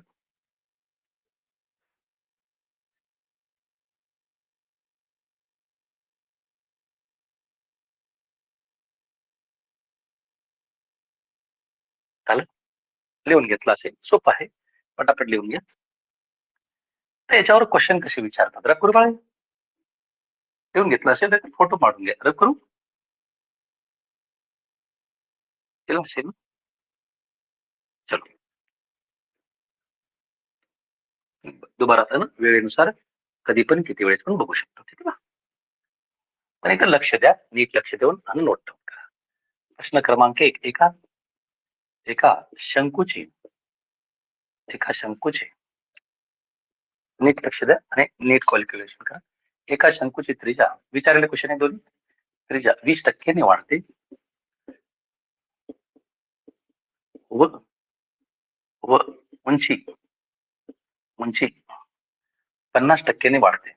चालेल, लिहून घेतलं असेल, सोपं आहे, पटापट लिहून घ्या. तर याच्यावर क्वेश्चन कसे विचारतात, रब करू बाळे, लिहून घेतलं असेल तर फोटो मारून घ्या. रब करू, केलं असेल ना. चलो दुबारा ना वेळेनुसार कधी पण किती वेळेस पण बघू शकतो. ठीक आहे ना. पण एकदा लक्ष द्या, नीट लक्ष देऊन आणि नोट डाऊन करा. प्रश्न क्रमांक 1, एका एका शंकूची एका शंकूची नीट लक्ष द्या आणि नीट कॅल्क्युलेशन करा. एका शंकूची त्रिज्या, विचारलेले क्वेश्चन आहे दोन्ही. त्रिज्या 20% ने वाढते व व उंची उंची 50% ने वाढते.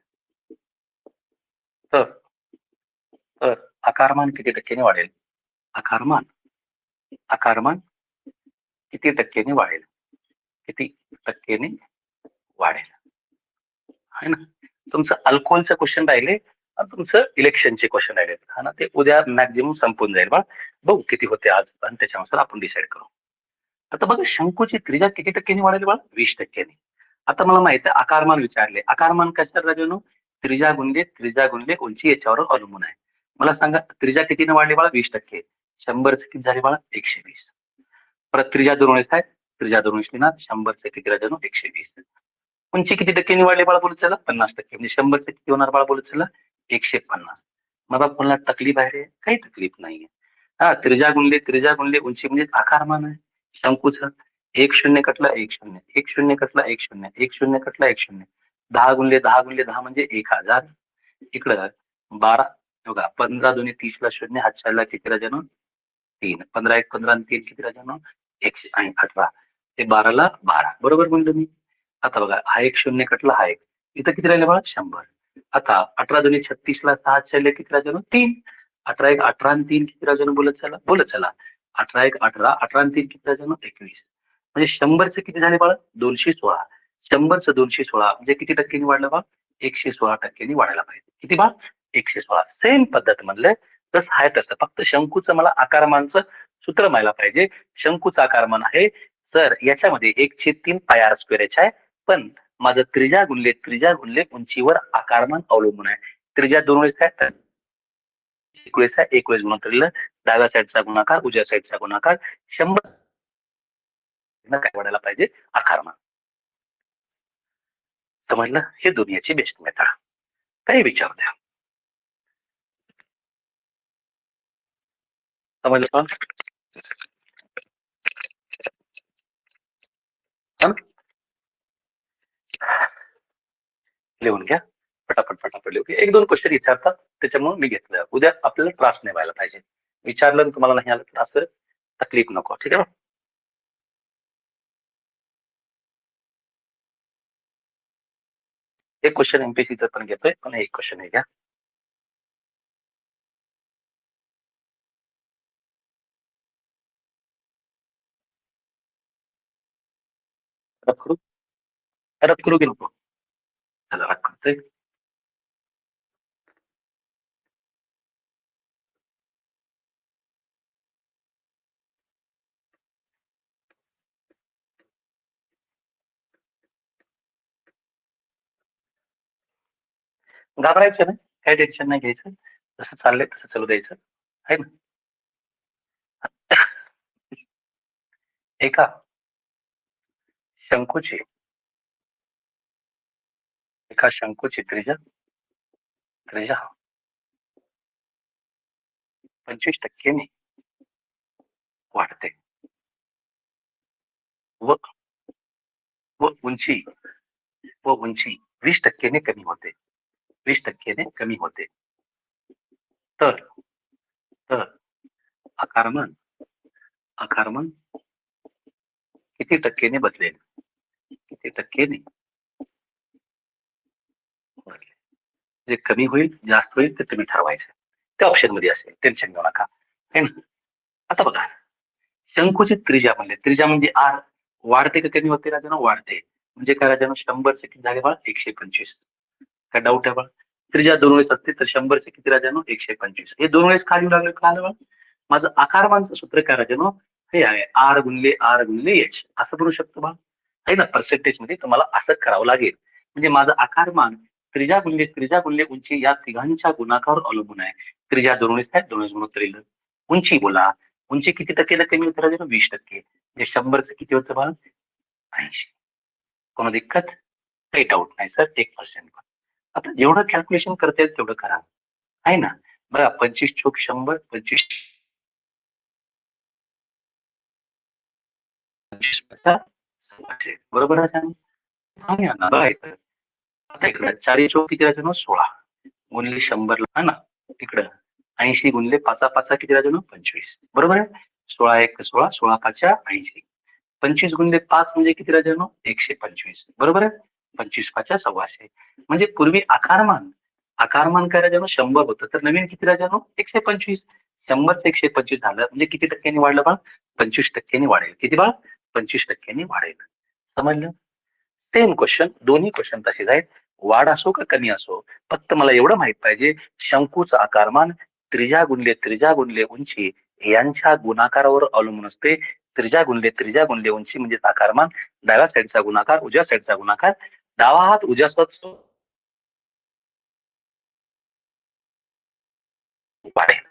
तर तर आकारमान किती टक्क्याने वाढेल, आकारमान आकारमान किती टक्क्याने वाढेल, किती टक्क्याने वाढेल, है ना. तुमचं अल्कोहोलचं क्वेश्चन राहिले आणि तुमचं इलेक्शनचे क्वेश्चन राहिले, हा ना. ते उद्या मॅक्झिमम संपून जाईल बा. बघू किती होते आज आणि त्याच्यानुसार आपण डिसाईड करू. आता बघा शंकूची त्रिज्या किती टक्क्याने वाढेल बा, 20%. आता मला माहिती आहे आकारमान विचारले, आकारमान कशावर राहिलो, त्रिज्या गुणिले उंची याच्यावर अवलंबून आहे. मला सांगा त्रिज्या कितीने वाढली बाळा, 20%. 100 किती झाले बाळा, 120. परत त्रिज्या 2 वेळेस आहे, त्रिज्या 2 वेळेस ना, 100 किती राहिलो, 120. उंची किती टक्क्यांनी वाढली बाळा बोलत चला, 50%. म्हणजे 100 किती होणार बाळा बोलत चला, 150. मला कोणाला तकलीफ आहे रे, काही तकलीफ नाहीये. हा, त्रिज्या गुणले उंची म्हणजे आकारमान आहे. शंकूचं 1 0 कटला 1 0, 1 0 कटला 1 0, 1 0 कटला 1 0, 10 म्हणजे 1000. इकडं 12 बघा, 15 दुनी 30 ला 0, हात चालला किती राजानो 3, 15 1 15 आणि 3 किती राजानो 118. ते 12ला 12 बरोबर म्हणलं मी. आता बघा हा 1 0 कटला हा एक, इथं किती राहिले बघा 100. आता 18 दुनी 36 ला 6 चालले किती राजानो 3, 18 1 18 आणि 3 किती राजानो बोलत चला 18 1 18, 18 आणि 3 किती राजानो 21. म्हणजे 100चे किती झाले बाळा 216. 100चं 216 म्हणजे किती टक्क्यांनी वाढलं बा 116% वाढायला पाहिजे. किती बा 116. सेम पद्धत म्हणलं जसं आहे तसं, फक्त शंकूचं मला आकारमानचं सूत्र माहिला पाहिजे. शंकूचं आकारमान आहे सर याच्यामध्ये 1/3 पाय आर स्क्वेअर एच आहे, पण माझं त्रिज्या गुणले उंचीवर आकारमान अवलंबून आहे. त्रिज्या 2 वेळेस काय 1 वेळेस आहे, 1 वेळेस गुणोत्तरीला डाव्या साईडचा गुणाकार उजव्या साईडचा गुणाकार 100 काय वाढायला पाहिजे आकारमान. समजलं? हे दुनियाची बेस्ट मेथड. काही विचार द्या. समजलं का? लिहून घ्या पटापट लिहून घ्या. 1-2 क्वेश्चन विचारतात त्याच्यामुळे मी घेतलं. उद्या आपल्याला त्रास नाही व्हायला पाहिजे. विचारलं तुम्हाला नाही आलं तर असं तकलीफ नको. ठीक आहे. एक क्वेश्चन एमपीसीचं पण घेतोय, पण एक क्वेश्चन आहे घ्या. रब करू की नको? चला रब करतोय. घाबरायचं नाही, काही टेन्शन नाही घ्यायचं. जसं चाललंय तसं चालू द्यायचं आहे ना. एका शंकूची त्रिज्या 25% वाढते व व उंची 20% कमी होते. 20% कमी होते. तर तर आकारमान किती टक्क्याने बदलेल? किती टक्क्याने बदलेल? जे कमी होईल जास्त होईल ते तुम्ही ठरवायचं. त्या ऑप्शन मध्ये असेल, टेन्शन घेऊ नका. है ना. आता बघा शंकूची त्रिज्या म्हणजे आर वाढते का कमी होते राजानो? वाढते. म्हणजे काय राजानो 100चे किती झाले बाळा 125. काय डाऊट आहे बाळा? त्रिज्या 2 वेळेस असते तर 100चे किती राजानो 125. हे 2 वेळेस खाली लागले का आलं बाळा? माझं आकारमानचं सूत्र काय राजानो? हे आहे आर गुणले एच असं करू शकतो बा. आहे ना. पर्सेंटेज मध्ये तुम्हाला असं करावं लागेल. म्हणजे माझं आकारमान त्रिज्या गुणले उंची या तिघांच्या गुणाकारावर अवलंबून आहे. त्रिज्या 2 वेळेस काय 2 वेळेस गुणोत्तरीला. उंची बोला. उंची किती टक्के कमी होते राजानो? 20%. म्हणजे 100चं किती होतं बा 80. कोण दिक्कत? काही डाऊट नाही सर 1% पण. आता जेवढं कॅल्क्युलेशन करता येईल तेवढं करा. आहे ना. बघा 25 चोक 100, 25 बरोबर आहे ना. बघा इथं आता इकडं 4 चोक किती राहते 16 गुणिले 100 ला ना इकडं 80 गुणिले 5 किती राहते 25 बरोबर आहे. 16 1 16, 16 5 80. 25 गुणिले 5 म्हणजे किती राहते 125 बरोबर आहे. 25 5 125. म्हणजे पूर्वी आकारमान काय राहते 100 होतं तर नवीन किती राहते 125. 100चं 125 झालं म्हणजे किती टक्क्यांनी वाढलं बा 25% वाढेल. किती बा 25% वाढेल. समजलं. सेम क्वेश्चन दोन्ही क्वेश्चन तसेच आहेत. वाढ असो का कमी असो, फक्त मला एवढं माहित पाहिजे शंकूचं आकारमान त्रिज्या गुणले उंची यांच्या गुणाकारावर अवलंबून असते. त्रिज्या गुणले उंची म्हणजे आकारमान, डाव्या साईडचा गुणाकार उजव्या साईडचा गुणाकार, डावा हात उजव्या हात वाढेल.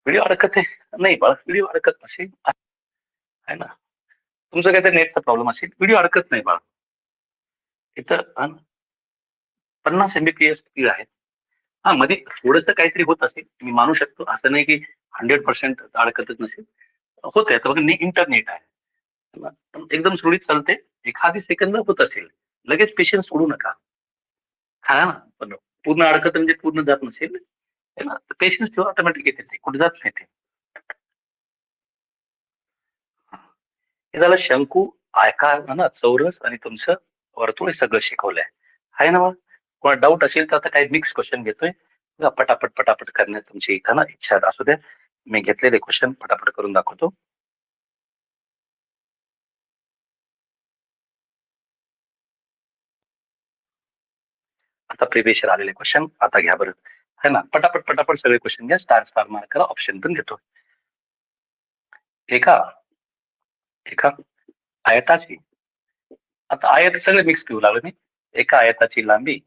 व्हिडिओ अडकत आहे नाही बाळा, व्हिडिओ अडकत नसेल आहे ना. तुमचं काहीतरी नेटचा प्रॉब्लेम असेल, व्हिडिओ अडकत नाही बाळा. इतर 50 Mbps स्पीड आहे. हा, मध्ये थोडस काहीतरी होत असेल, मी मानू शकतो. असं नाही की 100% अडकतच नसेल, होतंय. आता बघा, इंटरनेट आहे, पण एकदम सुरळीत चालते. एखादी सेकंद होत असेल, लगेच पेशन्स सोडू नका. खा ना, पण पूर्ण अडकत म्हणजे पूर्ण जात नसेल ना, पेशन्स ठेवा, ऑटोमॅटिक येते, ते कुठे जात नाही ते. हे झालं शंकू, आयकार ना, चौरस आणि तुमचं वर्तुळ, हे सगळं शिकवलंय. आहे ना? मग कोणा डाऊट असेल तर आता काही मिक्स क्वेश्चन घेतोय. पटापट पटापट करण्यात तुमची इथं ना इच्छा असू द्या. मी घेतलेले क्वेश्चन पटापट करून दाखवतो. आता प्रिव्हियस आलेले क्वेश्चन आता घ्या बरं. है ना, पटापट पटापट सगळे क्वेश्चन घ्या. स्टार स्टार मार्क करा, ऑप्शन पण देतो. एका एका आयताची, आता आयत सगळे मिक्स घेऊ लागलो मी. एका आयताची लांबी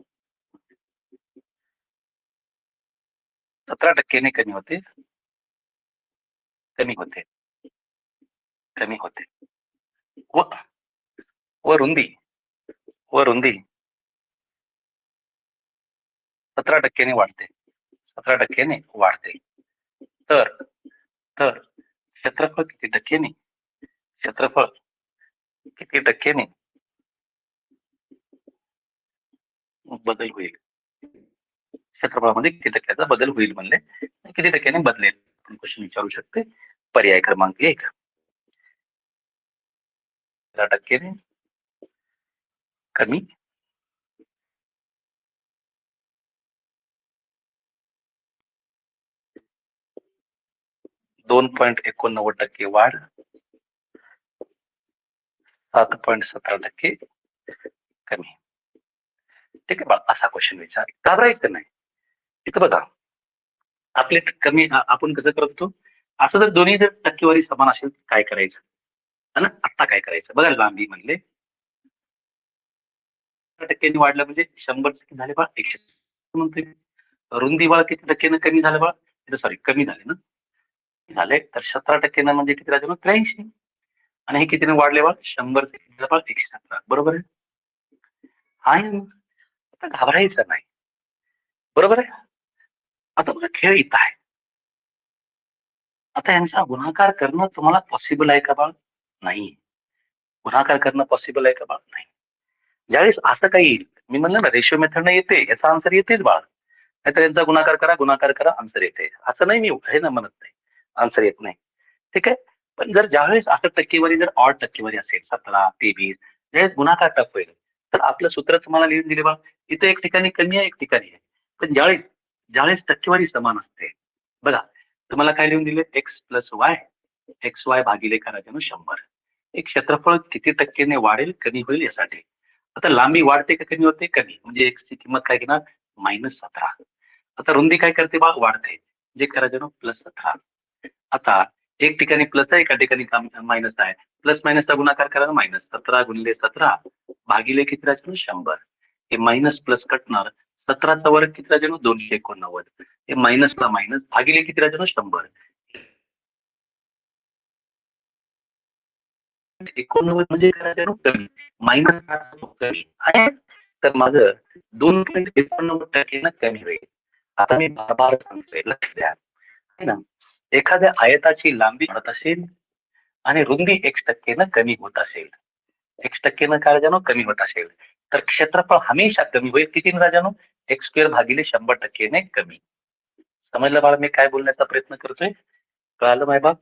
17% कमी होते, कमी होते, कमी होते. व व रुंदी, व रुंदी 17% वाढते, 17% वाढते. तर तर क्षेत्रफळ किती टक्क्यांनी, क्षेत्रफळ किती टक्क्यांनी बदल होईल, क्षेत्रफळामध्ये किती टक्क्याचा बदल होईल म्हणले, किती टक्क्याने बदलेल, क्वेश्चन विचारू शकते. पर्याय क्रमांक 1, 10% कमी, 2.89% वाढ, 7.17% कमी. ठीक आहे बा, असा क्वेश्चन विचार, घाबरायचं नाही. इथं बघा, आपले कमी, आपण कसं करतो, असं जर दोन्ही जर टक्केवारी समान असेल काय करायचं, है ना? आता काय करायचं बघा, लांबी म्हणले 10% वाढलं म्हणजे 100 झाले बा 100 म्हणतोय. रुंदी बाळ किती टक्क्यानं कमी झालं बा, सॉरी कमी झाले ना, झाले. तर 17% म्हणजे किती राहते, 83. आणि हे कितीने वाढले बा, 100 बा 117. बरोबर आहे. आहे ना, आता घाबरायचं नाही. बरोबर आहे. आता बघा, खेळ इथं आहे. आता यांचा गुणाकार करणं तुम्हाला पॉसिबल आहे का बाळ? नाही. गुणाकार करणं पॉसिबल आहे का बाळ? नाही. ज्यावेळेस असं काही येईल, मी म्हणलं ना, रेशो मेथड येते, याचा आन्सर येतेच बाळ. नाहीतर यांचा गुणाकार करा आन्सर येते. असं नाही, मी हे ना म्हणत नाही आन्सर येत नाही. ठीक आहे. पण जर ज्यावेळेस असं टक्केवारी जर ऑड टक्केवारी असेल, 17, 23, ज्यावेळेस गुणाकार टफ होईल, तर आपलं सूत्र तुम्हाला लिहून दिले बा, इथे एक ठिकाणी कमी आहे, एक ठिकाणी आहे. पण ज्यावेळेस ज्यावेळेस टक्केवारी समान असते, बघा तुम्हाला काय लिहून दिले, x plus y, x Y भागिले करायचे 100. एक क्षेत्रफळ किती टक्क्याने वाढेल, कमी होईल यासाठी. आता लांबी वाढते का कमी होते? कमी. म्हणजे एक्स ची किंमत काय घेणार, -17. आता रुंदी काय करते बा, वाढते, जे करायचं +17. आता एक ठिकाणी प्लस आहे, एका ठिकाणी मायनस आहे. प्लस मायनसचा गुणाकार करा, -17 गुणिले 17 भागिले किती राहतो, 100. हे मायनस प्लस कटणार, 17चा वर्ग किती राहतो, 289. हे मायनसला मायनस भागिले किती राहतो, 100. 89 म्हणजे करायचं कमी, मायनस कमी आहे. तर माझं 2.89% कमी होईल. आता मी बार सांगतोय, लक्ष द्या. है ना, एखाद्या आयताची लांबी वाढत असेल आणि रुंदी x% कमी होत असेल, x% काय राजानो कमी होत असेल, तर क्षेत्रफळ हमेशा कमी होईल. किती राजानो, x² भागिले 100% कमी. समजलं बाळा मी काय बोलण्याचा प्रयत्न करतोय? कळालं माय बाप?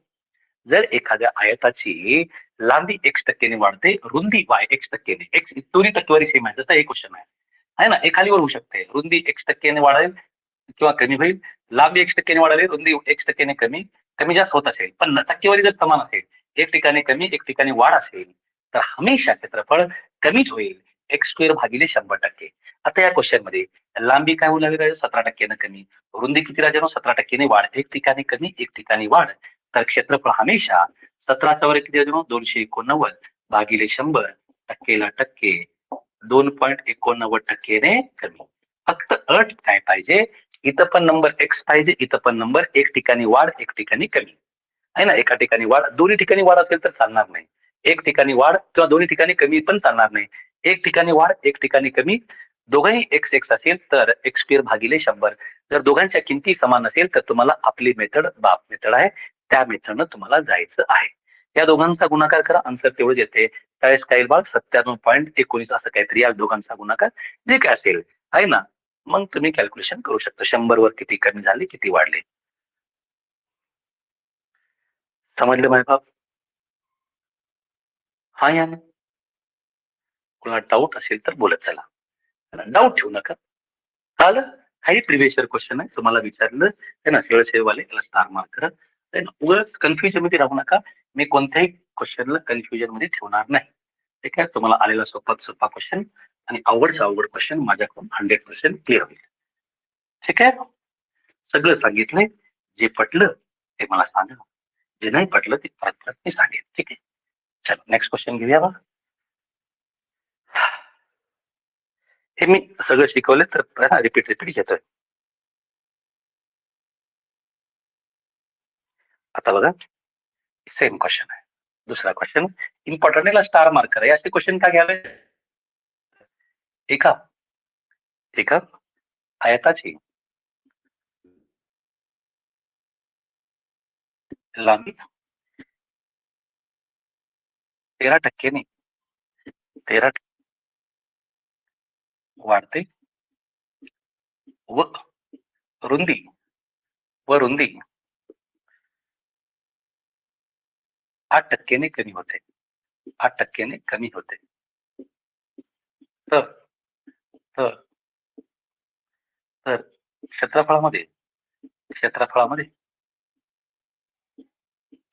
जर एखाद्या आयताची लांबी x% वाढते, रुंदी y x%, x दोन्ही टक्केवारी सेम आहे, जसा एक क्वेश्चन आहे ना, हे खालीवर होऊ शकते. रुंदी x% वाढेल किंवा कमी होईल, लांबी x% वाढेल, रुंदी x% कमी कमी जास्त होत असेल, पण टक्केवारी जर समान असेल, एक ठिकाणी कमी एक ठिकाणी वाढ असेल, तर हमेशा क्षेत्रफळ कमीच होईल, x² भागिले 100%. आता या क्वेश्चन मध्ये लांबी काय होऊ लागली, 17% कमी, रुंदी किती राजा, 17% वाढ, एक ठिकाणी कमी एक ठिकाणी वाढ, तर क्षेत्रफळ हमेशा 17चा वर्ग किती राजा, 289 भागिले 100, टक्केला टक्के 2.89% कमी. फक्त अट काय पाहिजे, इथं पण नंबर एक्स पाहिजे, इथं पण नंबर एक ठिकाणी वाढ एक ठिकाणी कमी आहे ना. एका ठिकाणी वाढ, दोन्ही ठिकाणी वाढ असेल तर चालणार नाही. एक ठिकाणी वाढ किंवा दोन्ही ठिकाणी कमी पण चालणार नाही. एक ठिकाणी वाढ, एक ठिकाणी कमी, दोघंही एक्स एक्स असेल तर एक्स स्क्वेअर भागिले 100. जर दोघांच्या किमती समान असेल तर तुम्हाला आपली मेथड बाप मेथड आहे, त्या मेथडनं तुम्हाला जायचं आहे. या दोघांचा गुणाकार करा, आन्सर तेवढंच येते. 40 काय बाळ 97.19 असं काहीतरी या दोघांचा गुणाकार जे काय असेल आहे ना. मग तुम्ही कॅल्क्युलेशन करू शकता 100 वर किती कमी झाले, किती वाढले. समजलं माझे बाप? हा या ना. कोणाला डाऊट असेल तर बोलत चला, डाऊट ठेवू नका. चालेल. काही प्रिव्हियस इयर क्वेश्चन आहे तुम्हाला विचारलं आहे ना, सरळ सेवाले त्याला स्टार मार्क करा. उगाच कन्फ्युजन मध्ये राहू नका. मी कोणत्याही क्वेश्चनला कन्फ्युजन मध्ये ठेवणार नाही. ठीक आहे. तुम्हाला आलेला सोपा सोपा क्वेश्चन आणि अवघडचा अवघड क्वेश्चन माझ्याकडून 100% क्लिअर होईल. ठीक आहे. सगळं सांगितलंय. जे पटलं ते मला सांगा, जे नाही पटलं ते परत परत मी सांगेन. ठीक आहे. चलो नेक्स्ट क्वेश्चन घेऊया बा. हे मी सगळं शिकवलं तर रिपीट घेतोय. आता बघा सेम क्वेश्चन आहे. दुसरा क्वेश्चन इम्पॉर्टंट आहे, स्टार मार्क करा. असे क्वेश्चन का घ्यावे? एका आयताची लांबी 13% 13 वाढते व रुंदी 8% कमी होते. 8% कमी होते. तर तर तर क्षेत्रफळामध्ये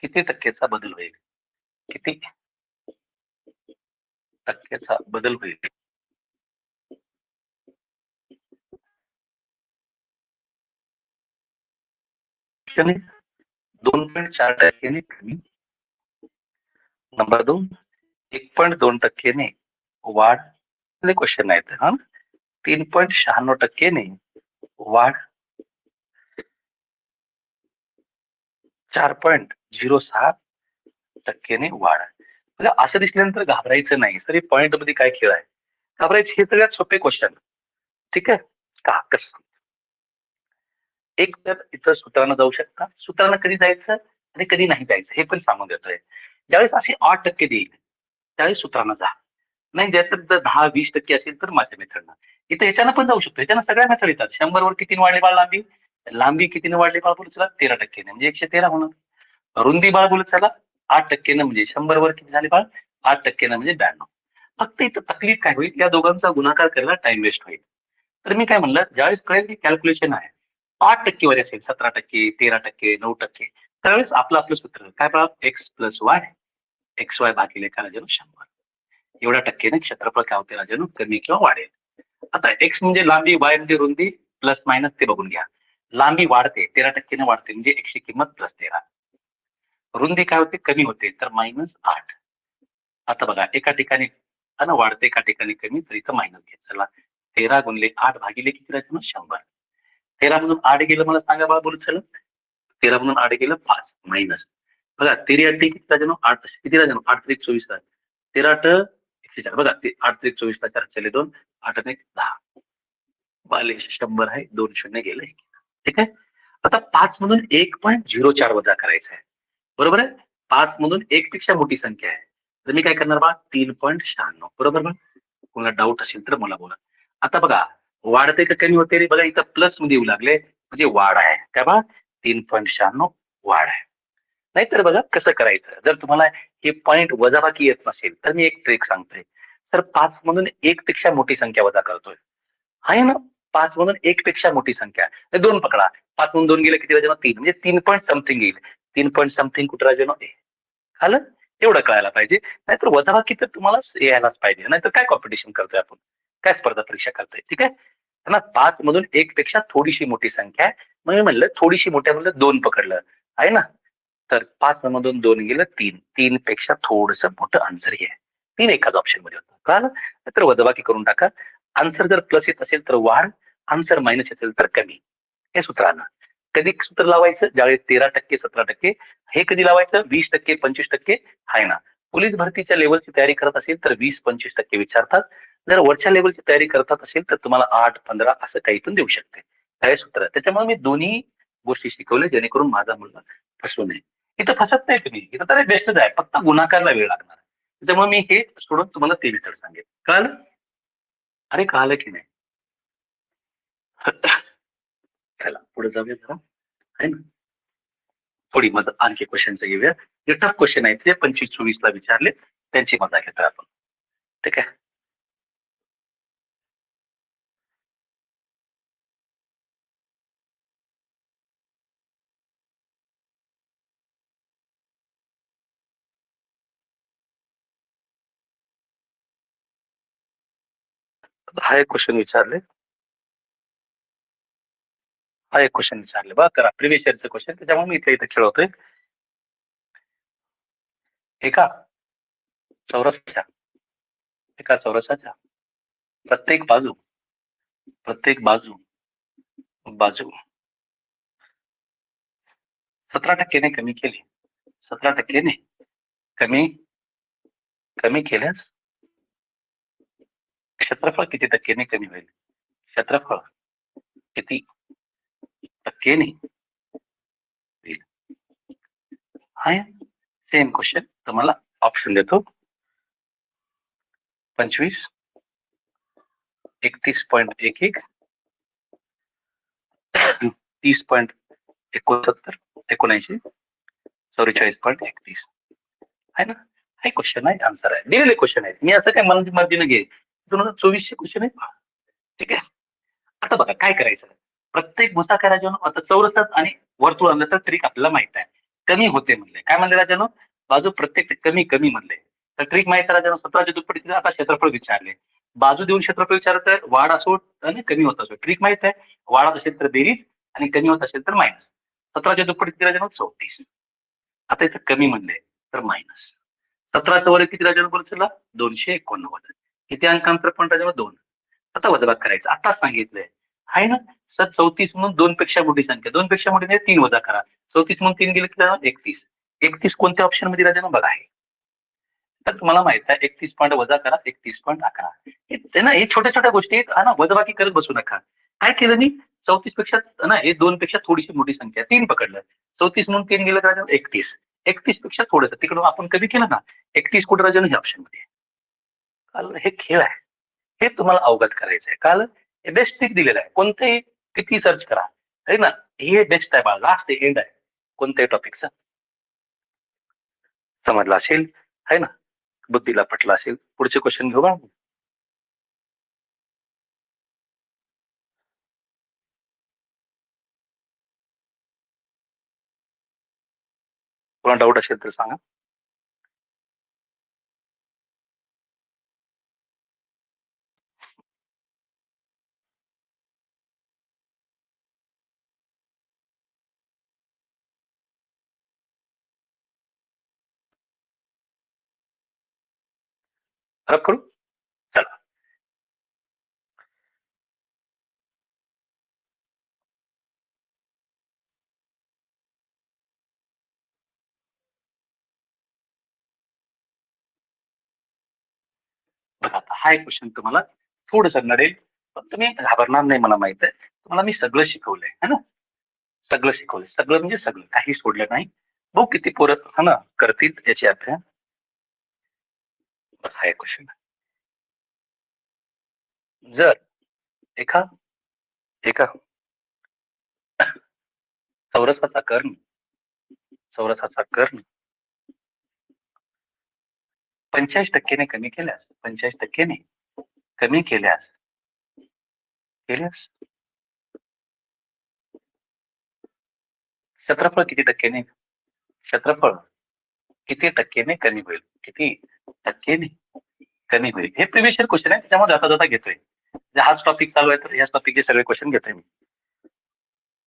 किती टक्केचा बदल होईल? किती टक्केचा बदल होईल? क्षणी 2.4% कमी. नंबर 2 1.2% वाढ. क्वेश्चन आहेत हा. 3.96% वाढ. 4.06% वाढ. म्हणजे असं दिसल्यानंतर घाबरायचं नाही. सर पॉइंट मध्ये काय खेळ आहे? घाबरायचं. हे सगळ्यात सोपे क्वेश्चन. ठीक आहे का? कसं एक तर इथं सूत्रानं जाऊ शकता. सूत्रानं कधी जायचं आणि कधी नाही जायचं हे पण सांगून देतोय. ज्यावेळेस असे 8% देईल त्यावेळेस सूत्रानं जा. नाही ज्याच्यात जर 10-20% असेल तर माझ्या मेथडनं. इथं ह्याच्यानं पण जाऊ शकतो. ह्याच्यानं सगळ्या मेथड येतात. 100 वर किती वाढली बाळ लांबी? लांबी कितीने वाढली बाळ बोलू चला? 13% म्हणजे 113 होणार. रुंदी बाळ बोलत चला 8% म्हणजे 100 वर किती झाले बाळ? 8% म्हणजे 92. फक्त इथं तकलीफ काय होईल? या दोघांचा गुणाकार करायला टाइम वेस्ट होईल. तर मी काय म्हणलं, ज्यावेळेस कळेल की कॅल्क्युलेशन आहे 8% वर असेल, 17%, 13%, 9%, त्यावेळेस आपलं आपलं सूत्र काय पहा? X plus y, x Y भागिले काय राजानो 100. एवढ्या टक्केने क्षेत्रफळ काय होते राजानो? कमी किंवा वाढेल. आता एक्स म्हणजे लांबी, वाय म्हणजे रुंदी, प्लस मायनस ते बघून घ्या. लांबी वाढते 13% वाढते म्हणजे एक्सची किंमत प्लस 13. रुंदी काय होते? कमी होते तर -8. आता बघा एका ठिकाणी वाढते, एका ठिकाणी कमी, तर इथं मायनस घ्या. चला 13 गुणिले 8 भागिले किती राहते? 100. 13 मधून 8 गेलं मला सांगा बाबा बोलू चला. 13 मधून 8 गेलं 5 मायनस. बघा 13 8 किती राहते? 8 किती राहते? 8 3 24 राहते. 13 8 104. बघा 8 3 24 ला 4 चले 2, 8 1 10. बाले 100 आहे, 2 शून्य गेले. ठीक आहे. आता 5 मधून 1.04 वजा करायचं आहे. बरोबर आहे. 5 मधून 1 पेक्षा मोठी संख्या आहे. तर मी काय करणार बा? 3.96. बरोबर बा? कोणाला डाऊट असेल तर मला बोला. आता बघा वाढते का कमी होते रे? बघा इथं प्लस मध्ये येऊ लागले म्हणजे वाढ आहे. काय बा? 3.96 वाढ आहे. नाहीतर बघा कसं करायचं. जर तुम्हाला हे पॉइंट वजाबाकी येत नसेल तर मी एक ट्रिक सांगतोय. तर 5 मधून 1 पेक्षा मोठी संख्या वजा करतोय. आहे ना? 5 मधून 1 पेक्षा मोठी संख्या. 2 पकडा. 5 मधून 2 गेले किती राहिलं? 3 म्हणजे 3 पॉईंट समथिंग येईल. 3 पॉईंट समथिंग कुठं राहिलं? आलं? एवढं कळायला पाहिजे. नाहीतर वजाबाकी तर तुम्हाला यायलाच पाहिजे. नाहीतर काय कॉम्पिटिशन करतोय आपण? काय स्पर्धा परीक्षा करतोय? ठीक आहे. ना 5 मधून 1 पेक्षा थोडीशी मोठी संख्या आहे. मग मी म्हणलं थोडीशी मोठ्या म्हणलं 2 पकडलं. आहे ना? तर 5 मधून 2 गेलं 3. 3 पेक्षा थोडंसं मोठं आन्सर हे आहे. 3 एकाच ऑप्शन मध्ये होतं. कळालं? तर वजाबाकी करून टाका. आन्सर जर प्लस येत असेल तर वाढ, आन्सर मायनस असेल तर कमी. हे सूत्रानं. कधी सूत्र लावायचं? ज्यावेळेस 13%, 17%. हे कधी लावायचं? 20%, 25% आहे ना. पोलीस भरतीच्या लेवलची तयारी करत असेल तर 20-25% विचारतात. जर वरच्या लेवलची तयारी करतात असेल तर तुम्हाला 8-15 असं काही पण देऊ शकते. काय सूत्र आहे. त्याच्यामुळे मी दोन्ही गोष्टी शिकवल्या जेणेकरून माझा मुलगा फसू नये. इथं फसत नाही तुम्ही, इथं तर बेस्टच आहे, फक्त गुणाकारला वेळ लागणार. त्याच्यामुळे मी हे सोडून तुम्हाला ते विचार सांगेन. कळालं? अरे कळालं की नाही? चला पुढे जाऊया जरा, आहे ना. थोडी मजा आणखी क्वेश्चनचं घेऊया. जे टफ क्वेश्चन आहेत ते 25-24 ला विचारले, त्यांची मजा घेतोय आपण. ठीक आहे. हा एक क्वेश्चन विचारले, हा एक क्वेश्चन विचारले बघा, करा प्रिव्हियस इयरचं क्वेश्चन, त्याच्यामुळे मी इथे इथे खेळवतोय. एका चौरसाच्या एका चौरसाच्या प्रत्येक बाजू प्रत्येक बाजू बाजू 17% कमी केली, 17% कमी कमी केल्यास क्षेत्रफळ किती टक्क्याने कमी होईल? क्षेत्रफळ किती टक्क्याने होईल? आहे सेम क्वेश्चन, तुम्हाला ऑप्शन देतो. 25, 31.11, 30.69, 79, 44.31 आहे ना. हे क्वेश्चन आहे, आन्सर आहे, दिलेले क्वेश्चन आहेत. मी असं काय मर्जीने घे. 2024 क्वेश्चन आहे. ठीक आहे. आता बघा काय करायचं. प्रत्येक भुसाकार राजानो, आता चौरसात आणि वर्तुळ आणलं तर ट्रिक आपल्याला माहित आहे. कमी होते म्हणले, काय म्हणले राजानो? बाजू प्रत्येक कमी कमी म्हणले. तर ट्रिक माहित आहे राजानो, 17च्या दुप्पट. आता क्षेत्रफळ विचारले, बाजू देऊन क्षेत्रफळ विचारत तर वाढ असो आणि कमी होत असो, ट्रिक माहित आहे. वाढत असेल तर बेरीज आणि कमी होत असेल तर मायनस. 17च्या दुप्पट किती राजानो? 34. आता इथं कमी म्हणले तर मायनस. 17चं वर किती राजानो बोलला? 289. किती अंकांतर पण राजानो? 2. आता वजाबाकी करायचं, आता सांगितलंय आहे ना. सर 34 म्हणून 2 पेक्षा मोठी संख्या, 2 पेक्षा मोठी नाही, 3 वजा करा. 34 म्हणून 3 गेले की 31. 31 कोणत्या ऑप्शन मध्ये राजा बघा आहे. तर तुम्हाला माहित आहे 31 पॉईंट वजा करा 31.11. हे ना, हे छोट्या छोट्या गोष्टी आहेत ना, वजाबाकी करत बसू नका. काय केलं मी? 34 पेक्षा ना, हे 2 पेक्षा थोडीशी मोठी संख्या 3 पकडलं. 34 म्हणून 3 गेलं राजा 31. 31 पेक्षा थोडंसं तिकडून आपण कमी केलं ना, 31 कुठे राजा हे ऑप्शन मध्ये. हे खेळ आहे, हे तुम्हाला अवगत करायचं आहे. काल हे बेस्ट ट्रिक दिलेलं आहे, कोणतेही किती सर्च करा आहे ना, हे बेस्ट आहे बघा, लास्ट एंड आहे कोणत्याही टॉपिकचा. समजला असेल आहे ना, बुद्धीला पटला असेल. पुढचे क्वेश्चन घेऊ का? कोणा डाऊट असेल तर सांगा. रब करू. चला बघा, आता हा एक क्वेश्चन तुम्हाला थोडस नडेल, पण तुम्ही घाबरणार नाही, मला माहित आहे. तुम्हाला मी सगळं शिकवलंय है ना, सगळं शिकवलंय, सगळं म्हणजे सगळं, काही सोडलं नाही. भाऊ किती पोरं है ना करतील याची अभ्यास. बस हा एक क्वेश्चन. जर एका एका चौरसाचा कर्ण चौरसाचा कर्ण 85% कमी केल्यास, 85% कमी केल्यास क्षेत्रफळ किती टक्क्याने क्षेत्रफळ किती टक्क्याने कमी होईल? किती टक्क्याने कमी होईल? हे प्रिव्हियस इयर क्वेश्चन आहे, त्याच्यामुळे जाता जाता घेतोय. हाच टॉपिक चालू आहे तर ह्याच टॉपिकचे सगळे क्वेश्चन घेतोय मी.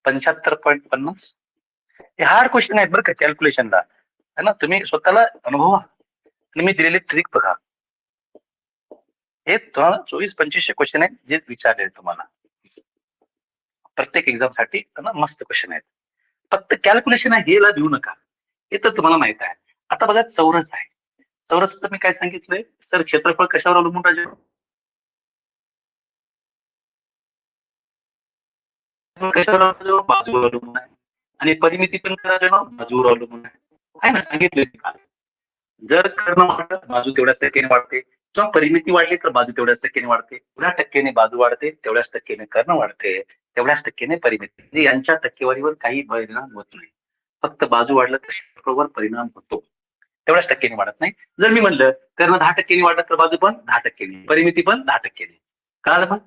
75.50. हे हार्ड क्वेश्चन आहेत बरं का कॅल्क्युलेशनला, है ना. तुम्ही स्वतःला अनुभवा आणि मी दिलेले ट्रिक बघा. हे तुम्हाला 24-25 क्वेश्चन आहेत जे विचारले तुम्हाला प्रत्येक एक्झाम साठी, ना मस्त क्वेश्चन आहेत. फक्त कॅल्क्युलेशन आहे हेला देऊ नका, हे तर तुम्हाला माहित आहे. आता बघा चौरस आहे, चौरसचं मी काय सांगितलंय सर, क्षेत्रफळ कशावर अवलंबून राहील? कशावर अवलंबून? बाजूवर अवलंबून आहे. आणि परिमिती पण कशावर? बाजूवर अवलंबून आहे ना, सांगितलं काल. जर कर्ण वाढलं बाजू तेवढ्याच टक्क्याने वाढते, किंवा परिमिती वाढली तर बाजू तेवढ्याच टक्क्याने वाढते. एवढ्या टक्क्याने बाजू वाढते, तेवढ्याच टक्क्याने कर्ण वाढते, तेवढ्याच टक्क्याने परिमिती. म्हणजे यांच्या टक्केवारीवर काही परिणाम होत नाही. फक्त बाजू वाढलं तर क्षेत्रफळावर परिणाम होतो, तेवढ्याच टक्क्याने वाढत नाही. जर मी म्हणलं कर्ण 10% वाढलं तर बाजू पण 10%, परिमिती पण 10%. कळालं? पण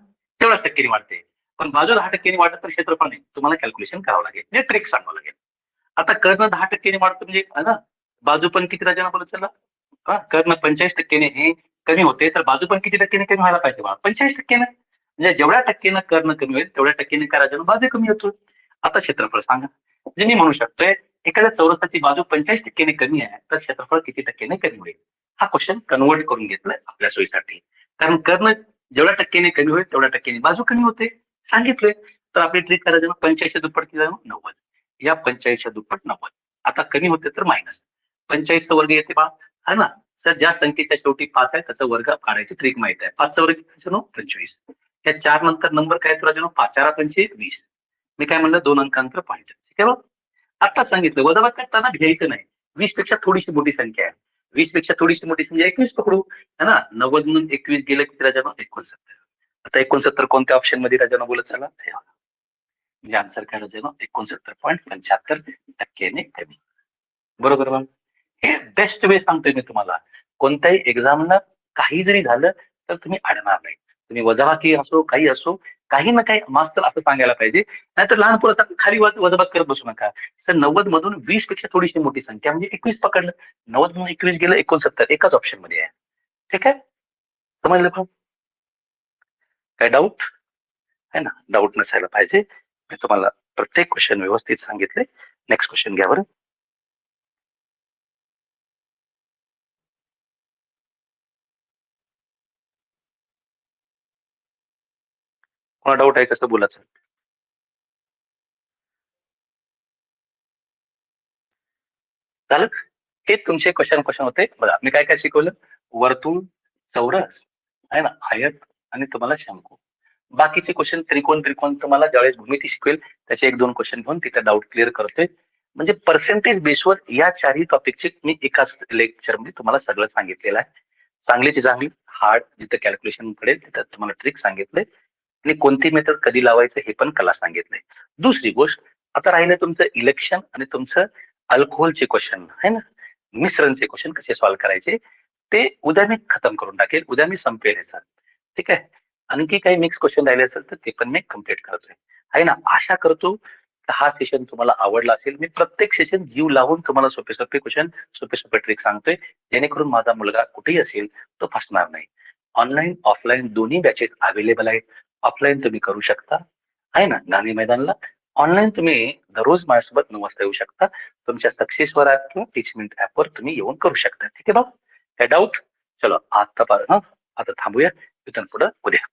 तेवढ्याच टक्क्याने वाढते. पण बाजू 10% वाढत तर क्षेत्रफळ नाही. तुम्हाला कॅल्क्युलेशन करावं लागेल, म्हणजे ट्रिक सांगावं लागेल. आता कर्ण 10% वाढतं म्हणजे ना, बाजू पण किती राजांना बोलत चला, कर्ण 45% हे कमी होते, तर बाजू पण किती टक्क्याने कमी व्हायला पाहिजे बा? 45%. म्हणजे जेवढ्या टक्क्यानं कर्ण कमी होईल तेवढ्या टक्क्याने काय राजांना बाजू कमी होतो. आता क्षेत्रफळ सांगा. म्हणजे मी म्हणू शकतोय एखाद्या चौरसाची बाजू 45% कमी आहे, तर क्षेत्रफळ किती टक्क्याने कमी होईल? हा क्वेश्चन कन्वर्ट करून घेतलाय आपल्या सोयीसाठी. कारण कर्ण जेवढ्या टक्क्याने कमी होईल तेवढ्या टक्क्याने बाजू कमी होते, सांगितलंय. तर आपली ट्रिक करायचं, 45 दुप्पट किती झालं? 90. या 45 दुप्पट 90. आता कमी होते तर मायनस 45 वर्ग येते बा, है ना. तर ज्या संख्येच्या शेवटी 5 आहे त्याचा वर्ग काढायची ट्रिक माहित आहे. 5चा वर्ग किती? 25. या 4 नंतर नंबर काय राजानो? 5 4 पंचे 20. मी काय म्हणलं? 2 अंकांतर पॉईंट. ठीक आहे बा. आता सांगितलं वजाबाकी करताना घ्यायचं नाही. 20 पेक्षा थोडीशी मोठी संख्या आहे. 20 पेक्षा थोडीशी मोठी संख्या 21 पकडू, है ना. 90 म्हणून 21 गेलं किती राजानो? 69. आता 69 कोणत्या ऑप्शन मध्ये राजानो बोलत चला? म्हणजे आन्सर काय राजानो? 69.75% कमी. बरोबर मग. हे बेस्ट वे सांगतोय मी तुम्हाला. कोणत्याही एक्झामला काही जरी झालं तर तुम्ही अडणार नाही. तुम्ही वजाबाकी असो काही असो, काही ना काही मास्तर असं सांगायला पाहिजे. नाहीतर लहान पोरासाठी खाली वजाबाकी करत बसू नका. तर 90 मधून 20 पेक्षा थोडीशी मोठी संख्या म्हणजे 21 पकडलं. 90 मधून 21 गेलं 69, एकाच ऑप्शन मध्ये आहे. ठीक आहे, समजलं का? काय डाऊट आहे ना? डाऊट नसायला पाहिजे. मी तुम्हाला प्रत्येक क्वेश्चन व्यवस्थित सांगितले. नेक्स्ट क्वेश्चन घ्या बरं. कोणा डाऊट आहे कसं बोलायचं? झालं? हे तुमचे क्वेश्चन होते. बघा मी काय काय शिकवलं? वर्तुळ, चौरस आहे ना, आयत आणि तुम्हाला शंकू. बाकीचे क्वेश्चन त्रिकोण त्रिकोण तुम्हाला ज्यावेळेस भूमिती शिकवेल त्याचे 1-2 क्वेश्चन घेऊन तिथे डाऊट क्लिअर करतोय. म्हणजे पर्सेंटेज बेसवर या चारही टॉपिकचे मी एकाच लेक्चर मध्ये तुम्हाला सगळं सांगितलेलं आहे. चांगलीची चांगली, हार्ड जिथे कॅल्क्युलेशन पडेल तिथं तुम्हाला ट्रिक सांगितले, आणि कोणती मेथड कधी लावायचं हे पण कला सांगितलंय. दुसरी गोष्ट, आता राहिलं तुमचं इलेक्शन आणि तुमचं अल्कोहोलचे क्वेश्चन आहे ना, मिश्रणचे क्वेश्चन कसे सॉल्व्ह करायचे ते उद्या मी खतम करून टाकेल. उद्या मी संपेल हे सर. ठीक आहे. आणखी काही नेक्स्ट क्वेश्चन राहिले असेल तर ते पण मी कम्प्लीट करतोय, आहे ना. आशा करतो हा सेशन तुम्हाला आवडला असेल. मी प्रत्येक सेशन जीव लावून तुम्हाला सोपे सोपे क्वेश्चन, सोपे सोपे ट्रिक सांगतोय, जेणेकरून माझा मुलगा कुठेही असेल तो फसणार नाही. ऑनलाईन ऑफलाईन दोन्ही बॅचेस अवेलेबल आहेत. ऑफलाईन तुम्ही करू शकता, आहे ना, गांधी मैदानला. ऑनलाईन तुम्ही दररोज माझ्यासोबत 9 वाजता येऊ शकता. तुमच्या सक्सेसवर ऍप किंवा टीचमेंट ऍपवर तुम्ही येऊन करू शकता. ठीक आहे बघ. काय डाऊट? चलो आता आता थांबूया. इथून पुढे उद्या.